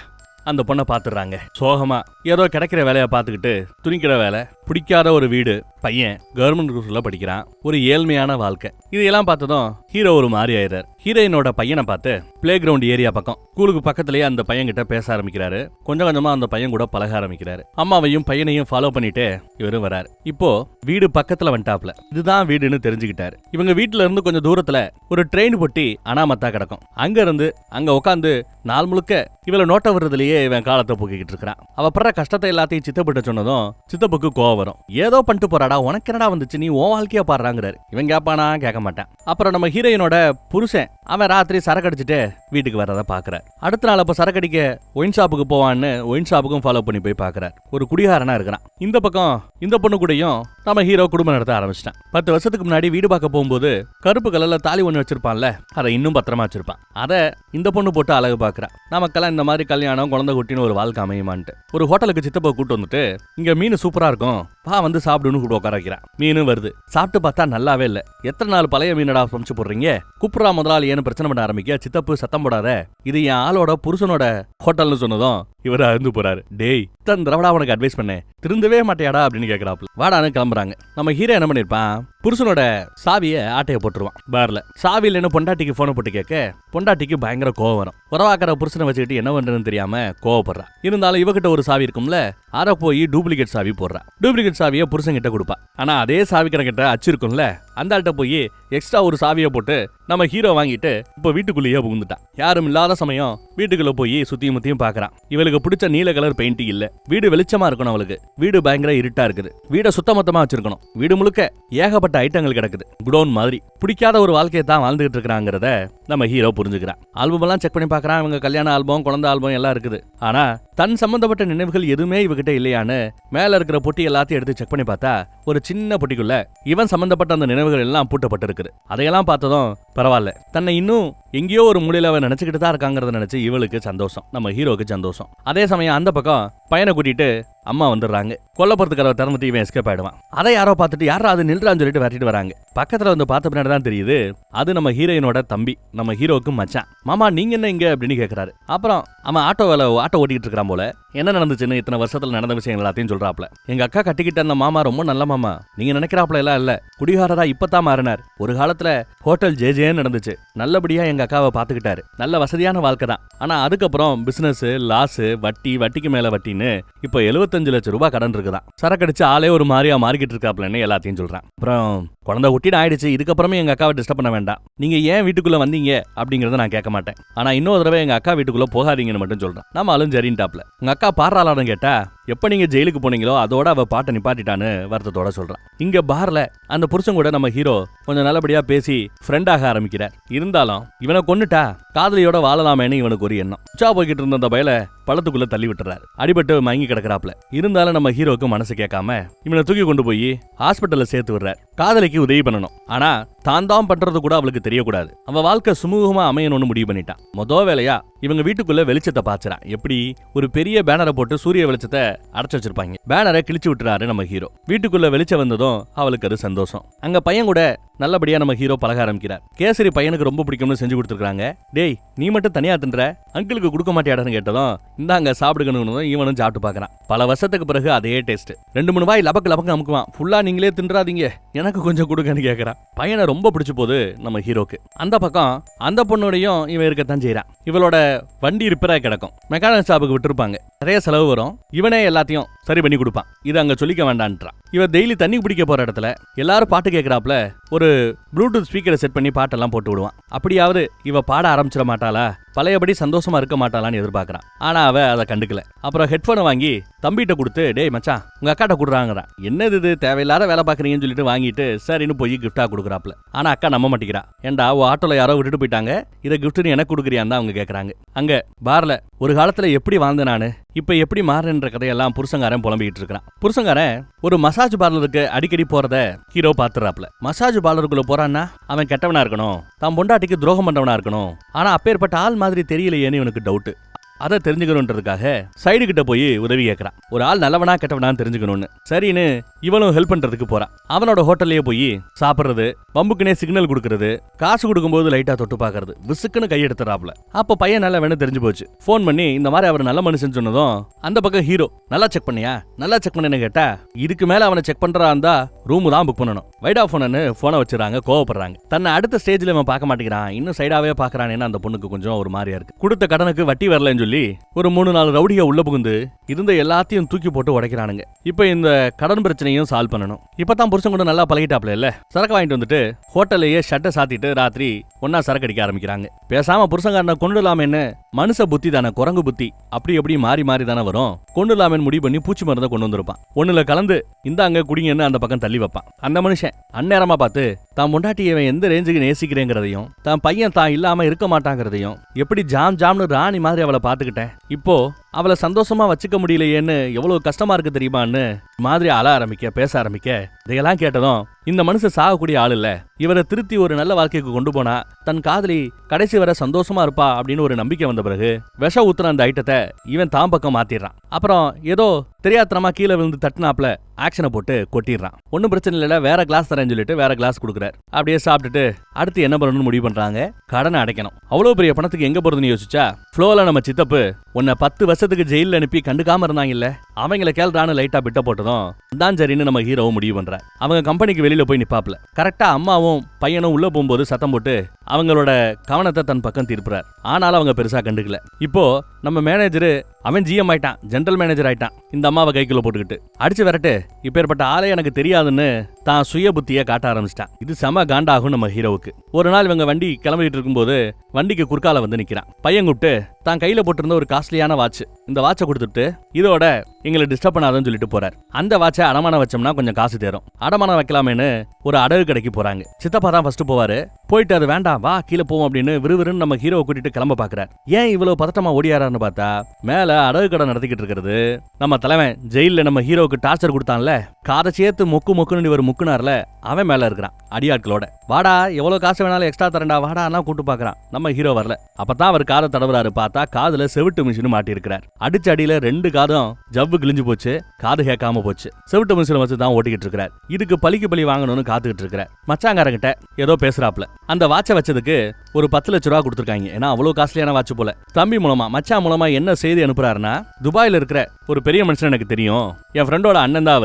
அந்த பொண்ணை பாத்துறாங்க. சோகமா ஏதோ கிடைக்கிற வேலையை பார்த்துக்கிட்டு, துணிக்கிற வேலை, பிடிக்காத ஒரு வீடு, பையன் கவர்மெண்ட் ஸ்கூல்ல படிக்கிறான், ஒரு ஏழ்மையான வாழ்க்கை. இதையெல்லாம் பார்த்ததும் ஹீரோ ஒரு மாதிரி ஆயிடுறார். ஹீரோயினோட பையனை பார்த்து பிளே கிரவுண்ட் ஏரியா பக்கம் ஸ்கூலுக்கு பக்கத்திலேயே அந்த பையன் கிட்ட பேச ஆரம்பிக்கிறாரு. கொஞ்சம் கொஞ்சமா அந்த பையன் கூட பழக ஆரம்பிக்கிறாரு. அம்மாவையும் பையனையும் ஃபாலோ பண்ணிட்டு இவரும் வராரு. இப்போ வீடு பக்கத்துல வந்துட்டாப்ல. இதுதான் வீடுன்னு தெரிஞ்சுக்கிட்டாரு. இவங்க வீட்டுல இருந்து கொஞ்சம் தூரத்துல ஒரு ட்ரெயின் பொட்டி அனாமத்தா கிடக்கும். அங்க இருந்து அங்க உட்காந்து நாள் முழுக்க இவளை நோட்ட வர்றதுலயே இவன் காலத்தை போக்கிக்கிட்டு இருக்கிறான். அவ படுற கஷ்டத்தை எல்லாத்தையும் சித்தப்பிட்ட சொன்னதும் சித்தப்புக்கு கோவம் வரும். ஏதோ பண்ணிட்டு போறாடா, உனக்கு என்னடா வந்துச்சு, நீ உன் வாழ்க்கையா பாடுறாங்கிறாரு. இவன் கேப்பானா, கேட்க மாட்டான். அப்புறம் நம்ம ஹீரோயினோட புருஷன் அவன் ராத்திரி சரக்கு அடிச்சுட்டு வீட்டுக்கு வரத பாக்குறார். அடுத்த நாள் அப்ப சரக்கடிக்க ஒயின் ஷாப்புக்கு போவான்னு ஒயின் ஷாப்புக்கும் ஃபாலோ பண்ணி போய் பாக்குறார். ஒரு குடிகாரனா இருக்கிறான். இந்த பக்கம் இந்த பொண்ணு கூடயும் நம்ம ஹீரோ குடும்பம் நடத்த ஆரம்பிச்சிட்டான். 10 வருஷத்துக்கு முன்னாடி வீடு பார்க்க போகும்போது கருப்பு கலர்ல தாலி ஒண்ணு வச்சிருப்பான்ல, அதை இன்னும் பத்திரமா வச்சிருப்பான். அதை இந்த பொண்ணு போட்டு அழகு பாக்குறான். நமக்கெல்லாம் இந்த மாதிரி கல்யாணம் குழந்தை குட்டின்னு ஒரு வாழ்க்கை அமையுமான்ட்டு ஒரு ஹோட்டலுக்கு சித்தப்பா கூட்டு வந்துட்டு, இங்க மீன் சூப்பரா இருக்கும், வா வந்து சாப்பிடுன்னு கூட உட்கார வைக்கிறான். மீனும் வருது. சாப்பிட்டு பார்த்தா நல்லாவே இல்ல. எத்தனை நாள் பழைய மீனடா சமைச்சு போடுறீங்க, குப்புரா முதலாளி ஏன்னு பிரச்சனை பண்ண ஆரம்பிக்க சித்தப்பு சத்தம் போடாத, இது என் ஆளோட புருஷனோட ஹோட்டல்னு சொன்னதும் இவரை அருந்து போறாரு. டேய் தன் திரவடா உனக்கு அட்வைஸ் பண்ணேன், திருந்தவே மாட்டியாடா அப்படின்னு கேட்கிறாப்ல. வாடான்னு கிளம்புறாங்க. நம்ம ஹீரோ என்ன பண்ணிருப்பான், புருஷனோட சாவியை ஆட்டைய போட்டுருவான் பார்ல. சாவியில் என்ன பொண்டாட்டிக்கு போனை போட்டு கேட்க பொண்டாட்டிக்கு பயங்கர கோவம் வரும். உறவாக்கிற புருஷனை வச்சுக்கிட்டு என்ன பண்றதுன்னு தெரியாம கோவப்படுறான். இருந்தாலும் இவகிட்ட ஒரு சாவி இருக்கும்ல, அரை போய் டூப்ளிகேட் சாவி போடுறா. டூப்ளிகேட் சாவியை புருஷன் கிட்ட கொடுப்பா. ஆனா அதே சாவி கிட்ட அச்சு இருக்கும்ல, அந்த ஆள்கிட்ட போய் எக்ஸ்ட்ரா ஒரு சாவியை போட்டு நம்ம ஹீரோ வாங்கிட்டு இப்ப வீட்டுக்குள்ளேயே புகுந்துட்டான். யாரும் இல்லாத சமயம் வீட்டுக்குள்ள போய் சுத்தியும் முத்தியும் பாக்குறான். இவளுக்கு அவளுக்கு பிடிச்ச நீல கலர் பெயிண்ட் இல்ல. வீடு வெளிச்சமா இருக்கணும், அவளுக்கு வீடு பயங்கர இருட்டா இருக்குது. வீட சுத்தமொத்தமா வச்சிருக்கணும். வீடு முழுக்க ஏகப்பட்ட ஐட்டங்கள் கிடக்குது, குடோன் மாதிரி. பிடிக்காத ஒரு வாழ்க்கையை தான் வாழ்ந்துகிட்டு இருக்காங்கிறத நம்ம ஹீரோ புரிஞ்சுக்கிறான். ஆல்பம் எல்லாம் செக் பண்ணி பாக்குறான். இவங்க கல்யாண ஆல்பம், குழந்தை ஆல்பம் எல்லாம் இருக்குது. ஆனா தன் சம்பந்தப்பட்ட நினைவுகள் எதுவுமே இவகிட்ட இல்லையான்னு மேல இருக்கிற பொட்டி எல்லாத்தையும் எடுத்து செக் பண்ணி பார்த்தா ஒரு சின்ன பொட்டிக்குள்ள இவன் சம்பந்தப்பட்ட அந்த நினைவுகள் எல்லாம் பூட்டப்பட்டு இருக்குது. அதையெல்லாம் பார்த்ததும் பரவாயில்ல, தன்னை இன்னும் எங்கேயோ ஒரு மூலையில அவன் நினைச்சுக்கிட்டு தான் இருக்காங்கிறத நினைச்சு இவளுக்கு சந்தோஷம், நம்ம ஹீரோக்கு சந்தோஷம். அதே சமயம் அந்த பக்கம் பையனை கூட்டிட்டு அம்மா வந்துடுறாங்க. கொல்லப்புறத்து கதவை திறந்துட்டு இவன் எஸ்கேப் ஆயிடுவான். அதை யாரோ பார்த்துட்டு யாரா அது நில்றான்னு சொல்லிட்டு விரட்டிட்டு வராங்க. பக்கத்துல வந்து பார்த்த பின்னாடி தான் தெரியுது அது நம்ம ஹீரோயினோட தம்பி, நம்ம ஹீரோக்கு மச்சான். மாமா நீங்க என்ன இங்க அப்படின்னு கேட்கிறாரு. அப்புறம் அவன் ஆட்டோ ஓட்டிக்கிட்டு இருக்கான் போல. என்ன நடந்துச்சுன்னு இத்தனை வருஷத்துல நடந்த விஷயம் எல்லாத்தையும் சொல்றாப்ல. எங்க அக்கா கட்டிக்கிட்ட அந்த மாமா ரொம்ப நல்ல மாமா, நீங்க நினைக்கிறாப்ல எல்லாம் இல்ல, குடிகாரரா இப்பதான் மாறினார். ஒரு காலத்துல ஹோட்டல் ஜேஜேன்னு நடந்துச்சு, நல்லபடியா எங்க அக்காவை பாத்துக்கிட்டாரு, நல்ல வசதியான வாழ்க்கை தான். ஆனா அதுக்கப்புறம் பிசினஸ் லாஸ், வட்டிக்கு மேல வட்டின்னு இப்போ 75 லட்சம் ரூபாய் கடன் இருக்குதான். சரக்கடிச்சு ஆளே ஒரு மாதிரியா மாறிக்கிட்டு இருக்காப்லன்னு எல்லாத்தையும் சொல்றான். அப்புறம் குழந்தை ஒட்டின்னு ஆயிடுச்சு, இதுக்கப்புறமே எங்க அக்காவை டிஸ்டர்ப் பண்ண வேண்டாம், நீங்க ஏன் வீட்டுக்குள்ள வந்தீங்க அப்படிங்கறத நான் கேட்க மாட்டேன், ஆனா இன்னொரு தடவை எங்க அக்கா வீட்டுக்குள்ள போகாதீங்கன்னு மட்டும் சொல்றேன். நம்ம ஆளும் சரின்ட்டாப்ல. உங்க அக்கா பாடுறாளான்னு கேட்டா எப்ப நீங்க ஜெயிலுக்கு போனீங்களோ அதோட அவ பாட்டை நிப்பாட்டிட்டான்னு வருத்தத்தோட சொல்றான். இங்க பார்ல அந்த புருஷன் கூட நம்ம ஹீரோ கொஞ்சம் நல்லபடியா பேசி ஃப்ரெண்டாக ஆரம்பிக்கிறார். இருந்தாலும் இவனை கொன்னுட்டா காதலியோட வாழலாமேன்னு இவனுக்கு ஒரு எண்ணம். உச்சா போய்கிட்டு இருந்த அந்த பயல பள்ளத்துக்குள்ள தள்ளி விட்டுறாரு. அடிபட்டு மயங்கி கிடக்குறாப்ல. இருந்தாலும் நம்ம ஹீரோக்கு மனசு கேட்காம இவனை தூக்கி கொண்டு போய் ஹாஸ்பிட்டல்ல சேர்த்து விடுறாரு. காதலிக்கு உதவி பண்ணணும், ஆனா தான் பண்றது கூட அவளுக்கு தெரியக்கூடாது. அவ வாழ்க்கை சுமூகமா அமையணும்னு முடிவு பண்ணிட்டான். மொதல் வேலையா இவங்க வீட்டுக்குள்ள வெளிச்சத்தை பாய்ச்சறான். எப்படி ஒரு பெரிய பேனரை போட்டு சூரிய வெளிச்சத்தை அடைச்சு வச்சிருப்பாங்க. பேனரை கிழிச்சு விட்டுறாரு நம்ம ஹீரோ. வீட்டுக்குள்ள வெளிச்சம் வந்ததும் அவளுக்கு அது சந்தோஷம். அங்க பையன் கூட நல்லபடியா நம்ம ஹீரோ பழக ஆரம்பிக்கிறார். கேசரி பையனுக்கு ரொம்ப பிடிக்கும்னு செஞ்சு கொடுத்துருக்காங்க. டேய் நீ மட்டும் தனியா தின்ற, அங்கிளுக்கு கொடுக்க மாட்டியாடான்னு கேட்டதும் இந்தாங்க சாப்பிடுக்கணும் இவனும் சாப்பிட்டு பாக்குறான். பல வருஷத்துக்கு பிறகு அதே டேஸ்ட். 2-3 வாய் லபக்கு அமுக்குவான். ஃபுல்லா நீங்களே தின்றாதீங்க, எனக்கு கொஞ்சம் கொடுக்கன்னு கேட்கறான். பையனை ரொம்ப பிடிச்சு போகுது நம்ம ஹீரோக்கு. அந்த பக்கம் அந்த பொண்ணோடையும் இவன் இருக்கத்தான் செய்யறான். இவளோட வண்டி ரிப்பேரா கிடக்கும், மெக்கானிக் ஷாப்புக்கு விட்டுருப்பாங்க. நிறைய செலவு வரும், இவனே எல்லாத்தையும் சரி பண்ணி கொடுப்பான். இது அங்க சொல்லிக்க வேண்டான்றான். இவ டெய்லி தண்ணி பிடிக்க போற இடத்துல எல்லாரும் பாட்டு கேட்கறாப்ல ஒரு ப்ளூடூத் ஸ்பீக்கரை செட் பண்ணி பாட்டெல்லாம் போட்டு விடுவான். அப்படியாவது இவ பாட ஆரம்பிச்சிட மாட்டாளா, பழையபடி சந்தோஷமா இருக்க மாட்டாளான்னு எதிர்பார்க்கறான். ஆனா அவ அதை கண்டுக்கல. அப்புறம் ஹெட்போனை வாங்கி தம்பிட்ட கொடுத்து டேய் மச்சான் உங்க அக்காட்ட கொடுறாங்கிறான். என்னது இது தேவையில்லாத வேலை பாக்குறீங்கன்னு சொல்லிட்டு வாங்கிட்டு சரின்னு போய் கிஃப்டா கொடுக்குறாப்ல. ஆனா அக்கா நம்ப மாட்டேங்கிறா. ஏண்டா ஆட்டோல யாரோ விட்டுட்டு போயிட்டாங்க, இதை கிஃப்ட்னு எனக்கு கொடுக்குறியான்னு தான் அவங்க கேட்கறாங்க. அங்க பார்ல ஒரு காலத்துல எப்படி வாழ்ந்த நானு இப்ப எப்படி மாறுன்ற கதையெல்லாம் புருஷங்காரன் புலம்பிக்கிட்டு இருக்கான். புருஷங்காரன் ஒரு மசாஜ் பார்லருக்கு அடிக்கடி போறத ஹீரோ பாத்துறாப்ல. மசாஜ் பார்லருக்குள்ள போறான்னா அவன் கெட்டவனா இருக்கணும், தான் பொண்டாட்டிக்கு துரோகம் பண்றவனா இருக்கணும். ஆனா அப்பேற்பட்ட ஆள் மாதிரி தெரியலையேன்னு இவனுக்கு டவுட். அதை தெரிஞ்சுக்கணுன்றதுக்காக சைடு கிட்ட போய் உதவி கேட்கறான். ஒரு ஆள் நல்லவனா கெட்டவனான்னு தெரிஞ்சுக்கணும்னு. சரின்னு இவனும் ஹெல்ப் பண்றதுக்கு போறான். அவனோட ஹோட்டல்லயே போய் சாப்பிடுறது, பம்புக்குனே சிக்னல் கொடுக்கறது, காசு கொடுக்கும்போது லைட்டா தொட்டு பாக்குறது, விசுக்குன்னு கையெடுத்துறாப்ல. அப்ப பையன் நல்லா வேணும் தெரிஞ்சு போச்சு. போன் பண்ணி இந்த மாதிரி அவர் நல்ல மனுஷன் சொன்னதும் அந்த பக்கம் ஹீரோ நல்லா செக் பண்ணியா, நல்லா செக் பண்ணேன்னு கேட்டா இதுக்கு மேல அவனை செக் பண்றா இருந்தா ரூம் தான் புக் பண்ணணும், வைட் ஆஃப் போனு போனை வச்சுறாங்க. கோவப்படுறாங்க. தன்னை அடுத்த ஸ்டேஜ்ல இவன் பார்க்க மாட்டேங்கிறான், இன்னும் சைடாவே பாக்குறான்னு அந்த பொண்ணுக்கு கொஞ்சம் ஒரு மாதிரியா இருக்கு. கொடுத்த கடனுக்கு வட்டி வரலன்னு சொல்லி ஒரு 3-4 ரவுடிய உள்ள புகுந்து இருந்த எல்லாத்தையும் தூக்கி போட்டு உடைக்கிறானுங்க. இப்ப இந்த கடன் பிரச்சனையும் சால்வ் பண்ணணும். இப்பதான் புருஷன் கூட நல்லா பழகிட்டாப்ல இல்ல. சரக்கு வாங்கிட்டு வந்துட்டு ஹோட்டல்லையே ஷட்டை சாத்திட்டு ராத்திரி ஒன்னா சரக்கு அடிக்க ஆரம்பிக்கிறாங்க. பேசாம புருஷங்காரனை கொண்டுலாமேன்னு மனுஷ புத்தி தானே, குரங்கு புத்தி அப்படி எப்படி மாறி தானே வரும். கொண்டுலாமேன்னு முடிவு பண்ணி பூச்சி மருந்தை கொண்டு வந்திருப்பான். ஒண்ணுல கலந்து இந்தாங்க குடிங்கன்னு அந்த பக்கம் தள்ளி வைப்பான். அந்த மனுஷன் அந்நேரமா பார்த்து தான் பொண்டாட்டியை எந்த ரேஞ்சுக்கு நேசிக்கிறேங்கிறதையும் தான் பையன் தான் இல்லாம இருக்க மாட்டாங்கிறதையும் எப்படி ஜாம்னு ராணி மாதிரி அவளை பாத்துக்கிட்டேன், இப்போ அவளை சந்தோஷமா வச்சுக்க முடியலையேன்னு எவ்வளவு கஷ்டமா இருக்கு தெரியுமான்னு மாதிரி அழ ஆரம்பிக்க பேச ஆரம்பிக்க இதையெல்லாம் கேட்டதும் இந்த மனுஷன் சாகக்கூடிய ஆள் இல்ல, இவரை திருத்தி ஒரு நல்ல வாழ்க்கைக்கு கொண்டு போனா தன் காதலி கடைசி வரை சந்தோஷமா இருப்பா அப்படின்னு ஒரு நம்பிக்கை வந்த பிறகு விஷ ஊத்துற அந்த ஐட்டத்தை இவன் தான் பக்கம் மாத்திடுறான். அப்புறம் ஏதோ தெரியாத்தனமா கீழே விழுந்து தட்டுனாப்ல ஆக்ஷனை போட்டு கொட்டிடுறான். ஒன்னும் பிரச்சனை இல்ல, வேற கிளாஸ் தரேன்னு சொல்லிட்டு வேற கிளாஸ் கொடுக்குறாரு. அப்படியே சாப்பிட்டுட்டு அடுத்து என்ன பண்ணணும்னு முடிவு பண்றாங்க. கடனை அடைக்கணும். அவ்வளவு பெரிய பணத்துக்கு எங்க போறதுன்னு யோசிச்சா ஃப்ளோல நம்ம சித்தப்பு உன்னை 10 வருஷத்துக்கு ஜெயில அனுப்பி கண்டுக்காம இருந்தாங்கல்ல, அவங்கள கேள்றான்னு லைட்டா பிட்ட போட்டதும் தான் சரின்னு நம்ம ஹீரோவும் முடிவு பண்ற. அவங்க கம்பெனிக்கு வெளியில போய் நிப்பாப்ல. கரெக்டா அம்மாவும் பையனும் உள்ள போகும்போது சத்தம் போட்டு அவங்களோட கவனத்தை தன் பக்கம் திருப்புறார். ஆனாலும் அவங்க பெருசா கண்டுக்கல. இப்போ நம்ம மேனேஜரு அவன் ஜிஎம் ஆயிட்டான், ஜெனரல் மேனேஜர் ஆயிட்டான். இந்த அம்மாவை கைக்குள்ள போட்டுக்கிட்டு அடிச்சு விரட்டு, இப்பேற்பட்ட ஆளே எனக்கு தெரியாதுன்னு தான் சுய புத்தியை காட்ட ஆரம்பிச்சிட்டான். இது செம காண்டாகும் நம்ம ஹீரோவுக்கு. ஒரு நாள் இவங்க வண்டி கிளம்பிட்டு இருக்கும்போது வண்டிக்கு குறுக்கால வந்து நிக்கிறான். பையன் கூப்பிட்டு தான் கையில போட்டிருந்த ஒரு காஸ்ட்லியான வாட்ச், இந்த வாட்சை கொடுத்துட்டு இதோட எங்களை டிஸ்டர்ப் பண்ணாதன்னு சொல்லிட்டு போறார். அந்த வாட்சை அடமானம் வச்சோம்னா கொஞ்சம் காசு தேரும், அடமானம் வைக்கலாமேன்னு ஒரு அடகு கடைக்கு போறாங்க. சித்தப்பா தான் ஃபர்ஸ்ட் போவாரு. போயிட்டு அது வேண்டாம் வா கீழே போவோம் அப்படின்னு விறுவிறுன்னு நம்ம ஹீரோவை கூட்டிட்டு கிளம்ப பாக்குறாரு. ஏன் இவ்வளவு பதட்டமா ஓடியாரான்னு பார்த்தா, மேல அடகு கடை நடத்திக்கிட்டு இருக்கிறது நம்ம தலைவன் ஜெயில நம்ம ஹீரோவுக்கு டார்ச்சர் கொடுத்தான்ல, காதை சேர்த்து மொக்கு மொக்குன்னு இவர் முக்குனார்ல, அவன் மேல இருக்கிறான் அடியாட்களோட. வாடா எவ்வளவு காசு வேணாலும் எக்ஸ்ட்ரா தரண்டா வாடா கூட்டு பாக்குறான். நம்ம ஹீரோ வரல. அப்பதான் அவர் காதை தடவுறாரு. பார்த்தா காதுல செவிட்டு மிஷின் மாட்டி இருக்கிறார். அடிச்ச அடியில 2 காதும் ஜவ்வு கிழிஞ்சு போச்சு, காது கேட்காம போச்சு. செவிட்டு மிஷினை வச்சு தான் ஓட்டிக்கிட்டு இருக்கிறார். இதுக்கு பலிக்கு பலி வாங்கணும்னு காத்துக்கிட்டு இருக்கிறார். மச்சாங்காரங்கிட்ட ஏதோ பேசுறாப்ல. அந்த வாட்சை வச்சதுக்கு ஒரு 10 லட்ச ரூபா கொடுத்துருக்காங்க. ஏன்னா அவ்வளவு காஸ்ட்லியான வாட்ச் போல. தம்பி மூலமா மச்சான் மூலமா என்ன செய்தி அனுப்புறாருன்னா, துபாயில இருக்கிற ஒரு பெரிய மனுஷன் எனக்கு தெரியும், என் ஃப்ரெண்டோட அண்ணன் தான்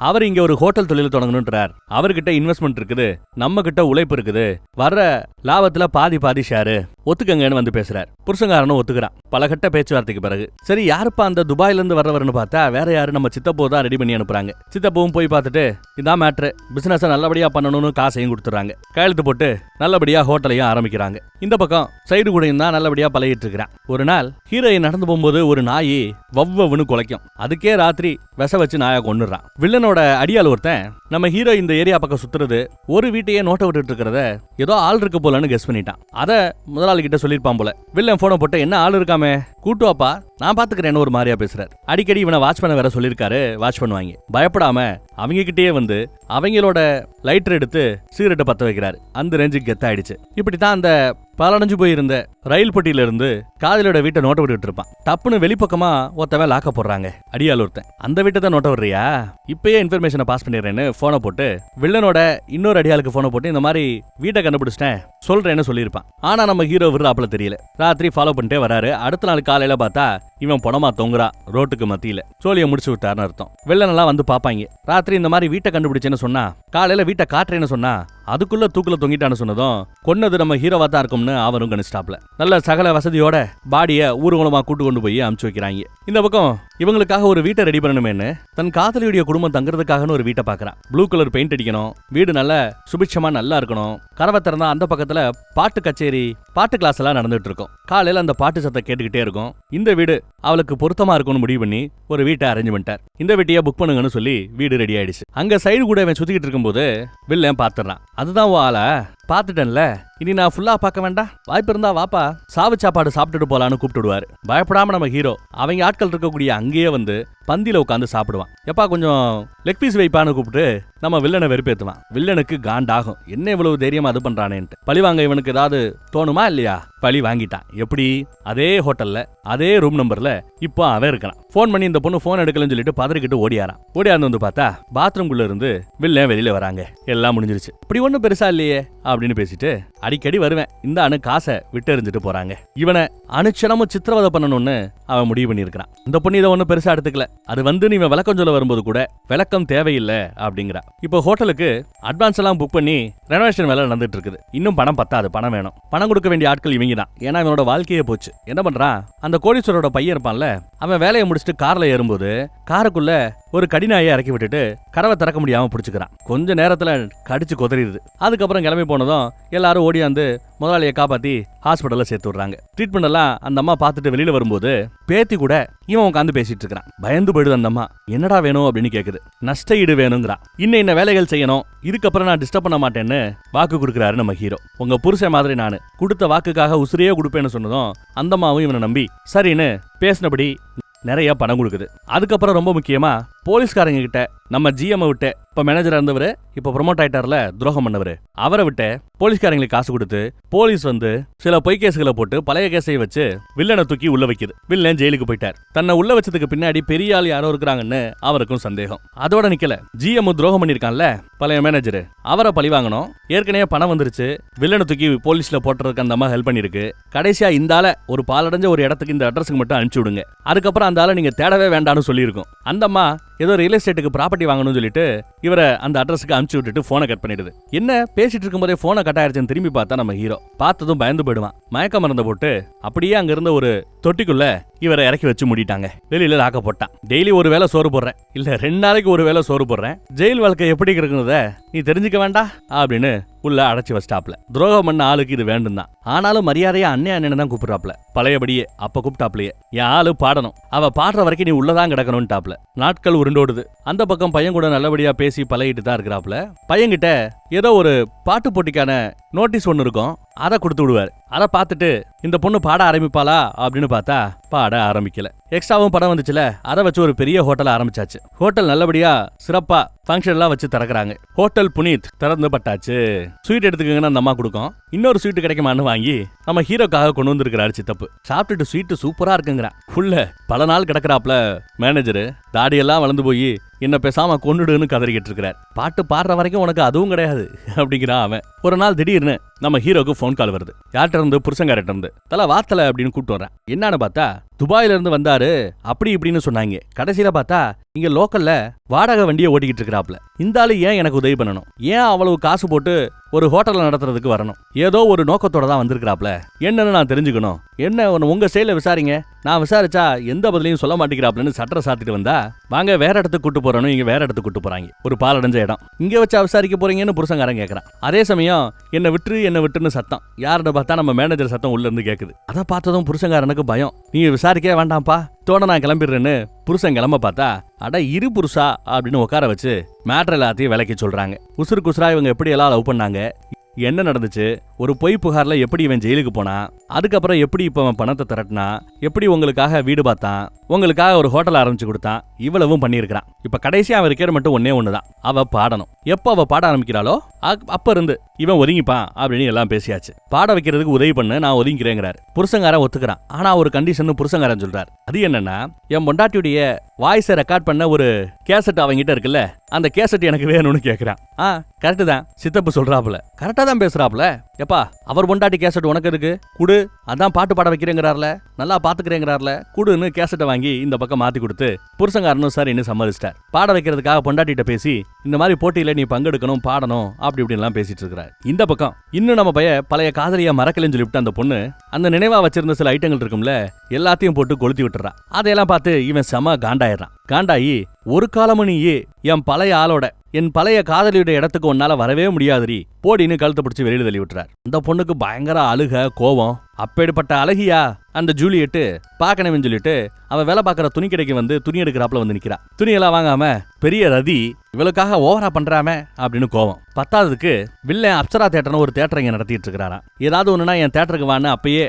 அவர் இங்க ஒரு ஹோட்டல் தொழில் தொடங்கணும்ன்றார். அவர்கிட்ட இன்வெஸ்ட்மெண்ட் இருக்குது, நம்ம கிட்ட உழைப்பு இருக்குது, வர்ற லாபத்துல பாதி பாதி ஷேரு, ஒத்துக்கங்கன்னு வந்து பேசுறார். புருஷங்காரனும் ஒத்துக்கிறான். பல கட்ட பேச்சுவார்த்தைக்கு பிறகு சரி யாருப்பா அந்த துபாயில இருந்து வர்றவர்னு பார்த்தா வேற யாரு, நம்ம சித்தப்போ தான் ரெடி பண்ணி அனுப்புறாங்க. சித்தப்பவும் போய் பார்த்துட்டு இதான் மேட்ரு, பிசினஸ் நல்லபடியா பண்ணணும்னு காசையும் கொடுத்துறாங்க. கையெழுத்து போட்டு நல்லபடியா ஹோட்டலையும் ஆரம்பிக்கிறாங்க. இந்த பக்கம் சைடு கூடையும் தான் நல்லபடியா பழகிட்டு இருக்கிறான். ஒரு நாள் ஹீரோயின் நடந்து போகும்போது ஒரு நாய் வவ்வன்னு குலைக்கும். அதுக்கே ராத்திரி விச வச்சு நாயை கொன்னுறான். வில்லனோட அடியால் ஒருத்தன் நம்ம ஹீரோ இந்த ஏரியா பக்கம் சுத்துறது, ஒரு வீட்டையே நோட்ட விட்டுட்டு இருக்கிறத ஏதோ ஆள் இருக்கு போலன்னு கெஸ் பண்ணிட்டான். அத முதலாளி கிட்ட சொல்லிருப்பான் போல. வில்லன் போனை போட்டு என்ன ஆள் இருக்காமே கூட்டுவாப்பா நான் பாத்துக்கிறேன்னு ஒரு மாதிரியா பேசுறாரு. அடிக்கடி இவனை வாட்ச் பண்ண வேற சொல்லிருக்காரு. வாட்ச் பண்ணுவாங்க. பயப்படாம அவங்க கிட்டேயே வந்து அவங்களோட லைட்டர் எடுத்து சிகரெட்டை பத்த வைக்கிறாரு. அந்த ரேஞ்சுக்கு கெத்தாயிடுச்சு. இப்படித்தான் அந்த பலனஞ்சு போயிருந்த ரயில் பெட்டியில இருந்து காதலோட வீட்டை நோட்ட விட்டுட்டு இருப்பான். டப்புன்னு வெளிப்பக்கமா ஒருத்தவன் லாக்க போடுறாங்க. அடியால் ஒருத்தன். அந்த வீட்டை தான் நோட்ட விடுறியா, இப்பயே இன்ஃபர்மேஷனை பாஸ் பண்ணிடுறேன்னு போனை போட்டு வில்லனோட இன்னொரு அடியாளுக்கு போனை போட்டு இந்த மாதிரி வீட்டை கண்டுபிடிச்சிட்டேன் சொல்றேன்னு சொல்லியிருப்பான். ஆனா நம்ம ஹீரோ விடுறாப்புல தெரியல. ராத்திரி ஃபாலோ பண்ணிட்டே வராரு. அடுத்த நாள் காலையில பார்த்தா இவன் பணமா தொங்குறான் ரோட்டுக்கு மத்தியில. சோழியை முடிச்சு விட்டாருன்னு அர்த்தம். வில்லனெல்லாம் வந்து பாப்பாங்க. ராத்திரி இந்த மாதிரி வீட்டை கண்டுபிடிச்சேன்னு சொன்னா, காலையில வீட்டை காட்டுறேன்னு சொன்னா, அதுக்குள்ள தூக்குல தொங்கிட்டான்னு சொன்னதும் கொன்னது நம்ம ஹீரோவா தான் இருக்கும்னு அவரும் கணிச்சிட்டாப்ல. நல்ல சகல வசதியோட பாடிய ஊர்வலமா கூட்டு கொண்டு போய் அமுச்சு வைக்கிறாங்க. இந்த பக்கம் இவங்களுக்காக ஒரு வீட்டை ரெடி பண்ணணுமேன்னு தன் காதலியுடைய குடும்பம் தங்குறதுக்காக ஒரு வீட்டை பாக்குறான். ப்ளூ கலர் பெயிண்ட் அடிக்கணும், வீடு நல்ல சுபிட்சமா நல்லா இருக்கணும். கதவை திறந்தா அந்த பக்கத்துல பாட்டு கச்சேரி, பாட்டு கிளாஸ் எல்லாம் நடந்துட்டு இருக்கும். காலையில அந்த பாட்டு சத்தம் கேட்டுக்கிட்டே இருக்கும். இந்த வீடு அவளுக்கு பொருத்தமா இருக்கும்னு முடிவு பண்ணி ஒரு வீட்டை அரேஞ்ச் பண்ணிட்டார். இந்த வீட்டையே புக் பண்ணுங்கன்னு சொல்லி வீடு ரெடி ஆயிடுச்சு. அங்க சைடு கூட அவன் சுத்திக்கிட்டு இருக்கும்போது வில்லன் பாத்துறான். அதுதான் ஆளா பாத்துட்டேன்ல, இனி நான் ஃபுல்லா பார்க்க வேண்டாம், வாய்ப்பு இருந்தா வாப்பா சாவு சாப்பாடு சாப்பிட்டுட்டு போலான்னு கூப்பிட்டுடுவாரு. பயப்படாம நம்ம ஹீரோ அவங்க ஆட்கள் இருக்கக்கூடிய அங்கேயே வந்து பந்தியில உட்காந்து சாப்பிடுவான். எப்பா கொஞ்சம் லெக் பீஸ் வைப்பான்னு கூப்பிட்டு நம்ம வில்லனை வெறுப்பேத்துவான். வில்லனுக்கு காண்டாகும், என்ன இவ்வளவு தைரியமா அது பண்றானேன்ட்டு. பழி வாங்க இவனுக்கு ஏதாவது தோணுமா இல்லையா? பழி வாங்கிட்டான். எப்படி? அதே ஹோட்டல்ல அதே ரூம் நம்பர்ல இப்போ அவன் இருக்கான். போன் பண்ணி இந்த பொண்ணு போன் எடுக்கலன்னு சொல்லிட்டு பதறிக்கிட்டு ஓடியாரான். ஓடியாந்து வந்து பார்த்தா பாத்ரூம்குள்ள இருந்து வில்லன் வெளியில வராங்க. எல்லாம் முடிஞ்சிருச்சு. இப்படி ஒண்ணும் பெருசா இல்லையே அப்படின்னு பேசிட்டு அடிக்கடி வருவேன் இந்த அணு காசை விட்டு எறிஞ்சிட்டு போறாங்க. இவனை அனுட்சணமும் சித்திரவதை பண்ணணும்னு அவன் முடிவு பண்ணியிருக்கான். இந்த பொண்ணு இதை ஒன்னும் பெருசா எடுத்துக்கல. அது வந்து நீ விளக்கம் சொல்ல வரும்போது கூட விளக்கம் தேவையில்லை அப்படிங்கிறா. இப்போ ஹோட்டலுக்கு அட்வான்ஸ் எல்லாம் புக் பண்ணி ரெனோவேஷன் வேலை நடந்துட்டு இருக்குது. இன்னும் பணம் பத்தாது, பணம் வேணும். பணம் கொடுக்க வேண்டிய ஆட்கள் இவங்க தான். ஏன்னா இவனோட வாழ்க்கையே போச்சு. என்ன பண்றான், அந்த கோடீஸ்வரோட பையன் இருப்பான்ல, அவன் வேலையை முடிச்சுட்டு கார்ல ஏறும்போது காருக்குள்ள ஒரு கடிநாயை இறக்கி விட்டுட்டு கதவை திறக்க முடியாம பிடிச்சுக்கிறான். கொஞ்ச நேரத்துல கடிச்சு கொதறிடுது. அதுக்கப்புறம் கிளம்பி போனதும் எல்லாரும் ஓடியாந்து முதலாளியை காப்பாத்தி ஹாஸ்பிட்டல்ல சேர்த்து விடுறாங்க. ட்ரீட்மெண்ட் எல்லாம் அந்த அம்மா பார்த்துட்டு வெளியில வரும்போது பேத்தி கூட இவன் உட்காந்து பேசிட்டு இருக்கிறான். பயந்து போயிடுது அந்த அம்மா. என்னடா வேணும் அப்படின்னு கேக்குது. நஷ்ட ஈடு வேணுங்கிறான். இன்ன வேலைகள் செய்யணும், இதுக்கப்புறம் நான் டிஸ்டர்ப் பண்ண மாட்டேன்னு வாக்கு கொடுக்குறாரு நம்ம ஹீரோ. உங்க புருஷன் மாதிரி நானு கொடுத்த வாக்குக்காக உசிரியே கொடுப்பேன்னு சொன்னதும் அந்த அம்மாவும் இவனை நம்பி சரின்னு பேசினபடி நிறைய பணம் கொடுக்குது. அதுக்கப்புறம் ரொம்ப முக்கியமா போலீஸ்காரங்க கிட்ட நம்ம ஜிஎம் விட்டு இப்ப மேனேஜரா இருந்தவரு இப்ப ப்ரொமோட் ஆயிட்டார்ல துரோகம் பண்ணவரு, அவரை விட்டு போலீஸ்காரங்களுக்கு காசு கொடுத்து போலீஸ் வந்து சில பொய் கேஸுகளை போட்டு பழைய கேஸை வச்சு வில்லனை தூக்கி உள்ள வைக்குது. வில்லன் ஜெயிலுக்கு போயிட்டார். தன்னை உள்ள வச்சதுக்கு பின்னாடி பெரிய ஆள் யாரோ இருக்கிறாங்கன்னு அவருக்கும் சந்தேகம். அதோட நிக்கல, ஜிஎம் துரோகம் பண்ணிருக்கான்ல பழைய மேனேஜர், அவரை பழி வாங்கணும். ஏற்கனவே பணம் வந்துருச்சு, வில்லனை தூக்கி போலீஸ்ல போட்டுறதுக்கு அந்த அம்மா ஹெல்ப் பண்ணிருக்கு. கடைசியா இந்த ஆளை ஒரு பாலடைஞ்ச ஒரு இடத்துக்கு இந்த அட்ரஸுக்கு மட்டும் அனுப்பிச்சு விடுங்க, அதுக்கப்புறம் அந்த ஆளை நீங்க தேடவே வேண்டாம்னு சொல்லியிருக்கோம். அந்த அம்மா ஏதோ ரியல் எஸ்டேட்டுக்கு ப்ராப்பர்ட்டி வாங்கணும்னு சொல்லிட்டு இவரை அந்த அட்ரஸுக்கு அனுப்பிச்சு விட்டுட்டு போனை கட் பண்ணிடுது. என்ன பேசிட்டு இருக்கும்போதே போனை கட் ஆயிருச்சுன்னு திரும்பி பார்த்தா நம்ம ஹீரோ பார்த்ததும் பயந்து போயிடுவான். மயக்க மருந்த போட்டு அப்படியே அங்க இருந்த ஒரு தொட்டிக்குள்ள இவரை இறக்கி வச்சு மூடிட்டாங்க. வெளியில லாக்க போட்டான். டெய்லி ஒரு வேளை சோறு போடுறேன், இல்ல 2 நாளைக்கு ஒரு வேளை சோறு போடுறேன், ஜெயில் வாழ்க்கை எப்படி இருக்குறத நீ தெரிஞ்சுக்க வேண்டாம் அப்படின்னு உள்ள அடைச்சி வச்சிட்டாப்ல. துரோகம் பண்ண ஆளுக்கு இது வேண்டும் தான். ஆனாலும் மரியாதையா அண்ணே அண்ணன் தான் கூப்பிடுறாப்ல. பழையபடியே அப்ப கூப்பிட்டாப்லயே என் ஆளு பாடணும், அவ பாடுற வரைக்கும் நீ உள்ளதான் கிடக்கணும்னு டாப்ல. நாட்கள் உருண்டோடுது. அந்த பக்கம் பையன் கூட நல்லபடியா பேசி பழகிட்டு தான் இருக்கிறாப்ல. பையன்கிட்ட ஏதோ ஒரு பாட்டு போட்டிக்கான நோட்டீஸ் ஒன்னு இருக்கும், அதை கொடுத்து விடுவார். அதை பார்த்துட்டு இந்த பொண்ணு பாட ஆரம்பிப்பாளா அப்படின்னு பார்த்தா பாட ஆரம்பிக்கல. எக்ஸ்ட்ராவும் படம் வந்துச்சுல, அதை வச்சு ஒரு பெரிய ஹோட்டல் ஆரம்பிச்சாச்சு. ஹோட்டல் நல்லபடியா சிறப்பா ஃபங்க்ஷன் எல்லாம் வச்சு திறக்கிறாங்க. ஹோட்டல் புனித் திறந்து பட்டாச்சு. ஸ்வீட் எடுத்துக்கங்கன்னு அந்த அம்மா கொடுக்கும். இன்னொரு ஸ்வீட் கிடைக்குமான்னு வாங்கி நம்ம ஹீரோக்காக கொண்டு வந்திருக்கிறாரு சித்தப்பு. சாப்பிட்டுட்டு ஸ்வீட் சூப்பரா இருக்குங்கிறா. ஃபுல்ல பல நாள் கிடக்குறாப்ல. மேனேஜரு தாடியெல்லாம் வளர்ந்து போய் என்ன பேசாம கொண்டுடுன்னு கதறிக்கிட்டு இருக்கிறார். பாட்டு பாடுற வரைக்கும் உனக்கு அதுவும் கிடையாது அப்படிங்கிறான் அவன். ஒரு நாள் திடீர்னு நம்ம ஹீரோக்கு போன் கால் வருது. யார்கிட்ட இருந்து? புருஷங்கார்ட்ட இருந்து. தல வார்த்தல அப்படின்னு கூப்பிட்டு வரேன். என்னன்னு பார்த்தா துபாயில இருந்து வந்தாரு அப்படி இப்படின்னு சொன்னாங்க. கடைசியில பார்த்தா இங்க லோக்கல்ல வாடகை வண்டியை ஓட்டிக்கிட்டு இருக்கிறாப்ல. இந்த ஆளு ஏன் எனக்கு உதவி பண்ணணும், ஏன் அவ்வளவு காசு போட்டு ஒரு ஹோட்டல்ல நடத்துறதுக்கு வரணும், ஏதோ ஒரு நோக்கத்தோட தான் வந்திருக்கிறாப்ல. என்னன்னு நான் தெரிஞ்சுக்கணும். என்ன உங்க ஸ்டைல விசாரிங்க. நான் விசாரிச்சா எந்த பதிலையும் சொல்ல மாட்டேங்கிறாப்லன்னு சட்டரை சாத்திட்டு வந்தா வாங்க வேற இடத்துக்கு கூட்டு போறணும், இங்க வேற இடத்துக்கு கூட்டு போறாங்க. ஒரு பாலடைஞ்ச இடம், இங்க வச்சா விசாரிக்க போறீங்கன்னு புருஷங்காரன் கேட்கறான். அதே சமயம் என்ன விட்டுன்னு சத்தம். யாருன்னு பார்த்தா நம்ம மேனேஜர் சத்தம் உள்ள இருந்து கேக்குது. அதை பார்த்ததும் புருஷங்காரனுக்கு பயம். நீங்க விசாரிக்கவே வேண்டாம்ப்பா, தோட நான் கிளம்பிடுறேன்னு புருஷன் கிளம்ப பார்த்தா அட இரு புருஷா அப்படின்னு உட்கார வச்சு மேட்டர் எல்லாத்தையும் விலைக்கு சொல்றாங்க. உசுறு குசுரா இவங்க எப்படி எல்லாம் லவ் பண்ணாங்க, என்ன நடந்துச்சு, ஒரு பொய் புகார்ல எப்படி இவன் ஜெயிலுக்கு போனா, அதுக்கப்புறம் எப்படி இப்ப அவன் பணத்தை திரட்டினா, எப்படி உங்களுக்காக வீடு பார்த்தான், உங்களுக்காக ஒரு ஹோட்டல் ஆரம்பிச்சு கொடுத்தான், இவ்வளவும் பண்ணியிருக்கிறான். இப்ப கடைசியா அவன் இருக்கிற மட்டும் ஒன்னே ஒண்ணுதான், அவ பாடணும். எப்ப அவ பாட ஆரம்பிக்கிறாளோ அப்ப இருந்து இவன் ஒதுங்கிப்பான் அப்படின்னு எல்லாம் பேசியாச்சு. பாட வைக்கிறதுக்கு உதவி பண்ணு, நான் ஒதுங்கிக்கிறேங்கிறாரு. புருஷங்காரன் ஒத்துக்கிறான். ஆனா ஒரு கண்டிஷன் புருஷங்காரன் சொல்றாரு. அது என்னன்னா, என் பொண்டாட்டியுடைய வாய்ஸை ரெக்கார்ட் பண்ண ஒரு கேசட் அவங்கிட்ட இருக்குல்ல, அந்த கேசட் எனக்கு வேணும்னு கேட்கிறான். கரெக்டு தான் சித்தப்பு சொல்றாப்புல, கரெக்டா தான் பேசுறாப்புல. எப்பா அவர் பொண்டாட்டி கேசட் உனக்கு இருக்கு, குடு, அதான் பாட்டு பாட வைக்கிறேங்கிறார்ல, நல்லா பாத்துக்கிறேங்கிறார்ல, குடுன்னு கேசட்டை வாங்கி இந்த பக்கம் மாத்தி கொடுத்து புருஷங்காரனும் சார் இன்னும் சம்மதிச்சிட்டார். பாட வைக்கிறதுக்காக பொண்டாட்டிட்ட பேசி இந்த மாதிரி போட்டியில நீ பங்கெடுக்கணும், பாடணும் அப்படி இப்படி எல்லாம் பேசிட்டு இருக்கிறார். இந்த பக்கம் இன்னும் நம்ம பழைய காதலியா மறக்கலன்னு சொல்லிவிட்டு அந்த பொண்ணு அந்த நினைவா வச்சிருந்த சில ஐட்டங்கள் இருக்கும்ல, எல்லாத்தையும் போட்டு கொளுத்தி விட்டுறா. அதையெல்லாம் பார்த்து இவன் செம காண்டாயிடுறான். காண்டாயி ஒரு காலமும் நீயே என் பழைய ஆளோட என் பழைய காதலியுடைய இடத்துக்கு உன்னால வரவே முடியாதுரி போடின்னு கழுத்தை பிடிச்சி வெளியில தள்ளி விட்டுறார். அந்த பொண்ணுக்கு பயங்கர அழுக கோபம். அப்பேற்பட்ட அழகியா அந்த ஜூலியட்டு பாக்கணும்னு சொல்லிட்டு அவ வேலை பார்க்கற துணி கடைக்கு வந்து துணி எடுக்கிறாப்புல வந்து நிக்கிறா. துணியெல்லாம் வாங்காம பெரிய ரதி இவளுக்காக ஓவரா பண்றாம அப்படின்னு கோவம். பத்தாவதுக்கு வில்லன் அப்சரா தேட்டர்னு ஒரு தேட்டர் இங்க நடத்திட்டு இருக்கிறாராம். ஏதாவது ஒண்ணுனா என் தேட்டருக்கு வான்னு அப்பயே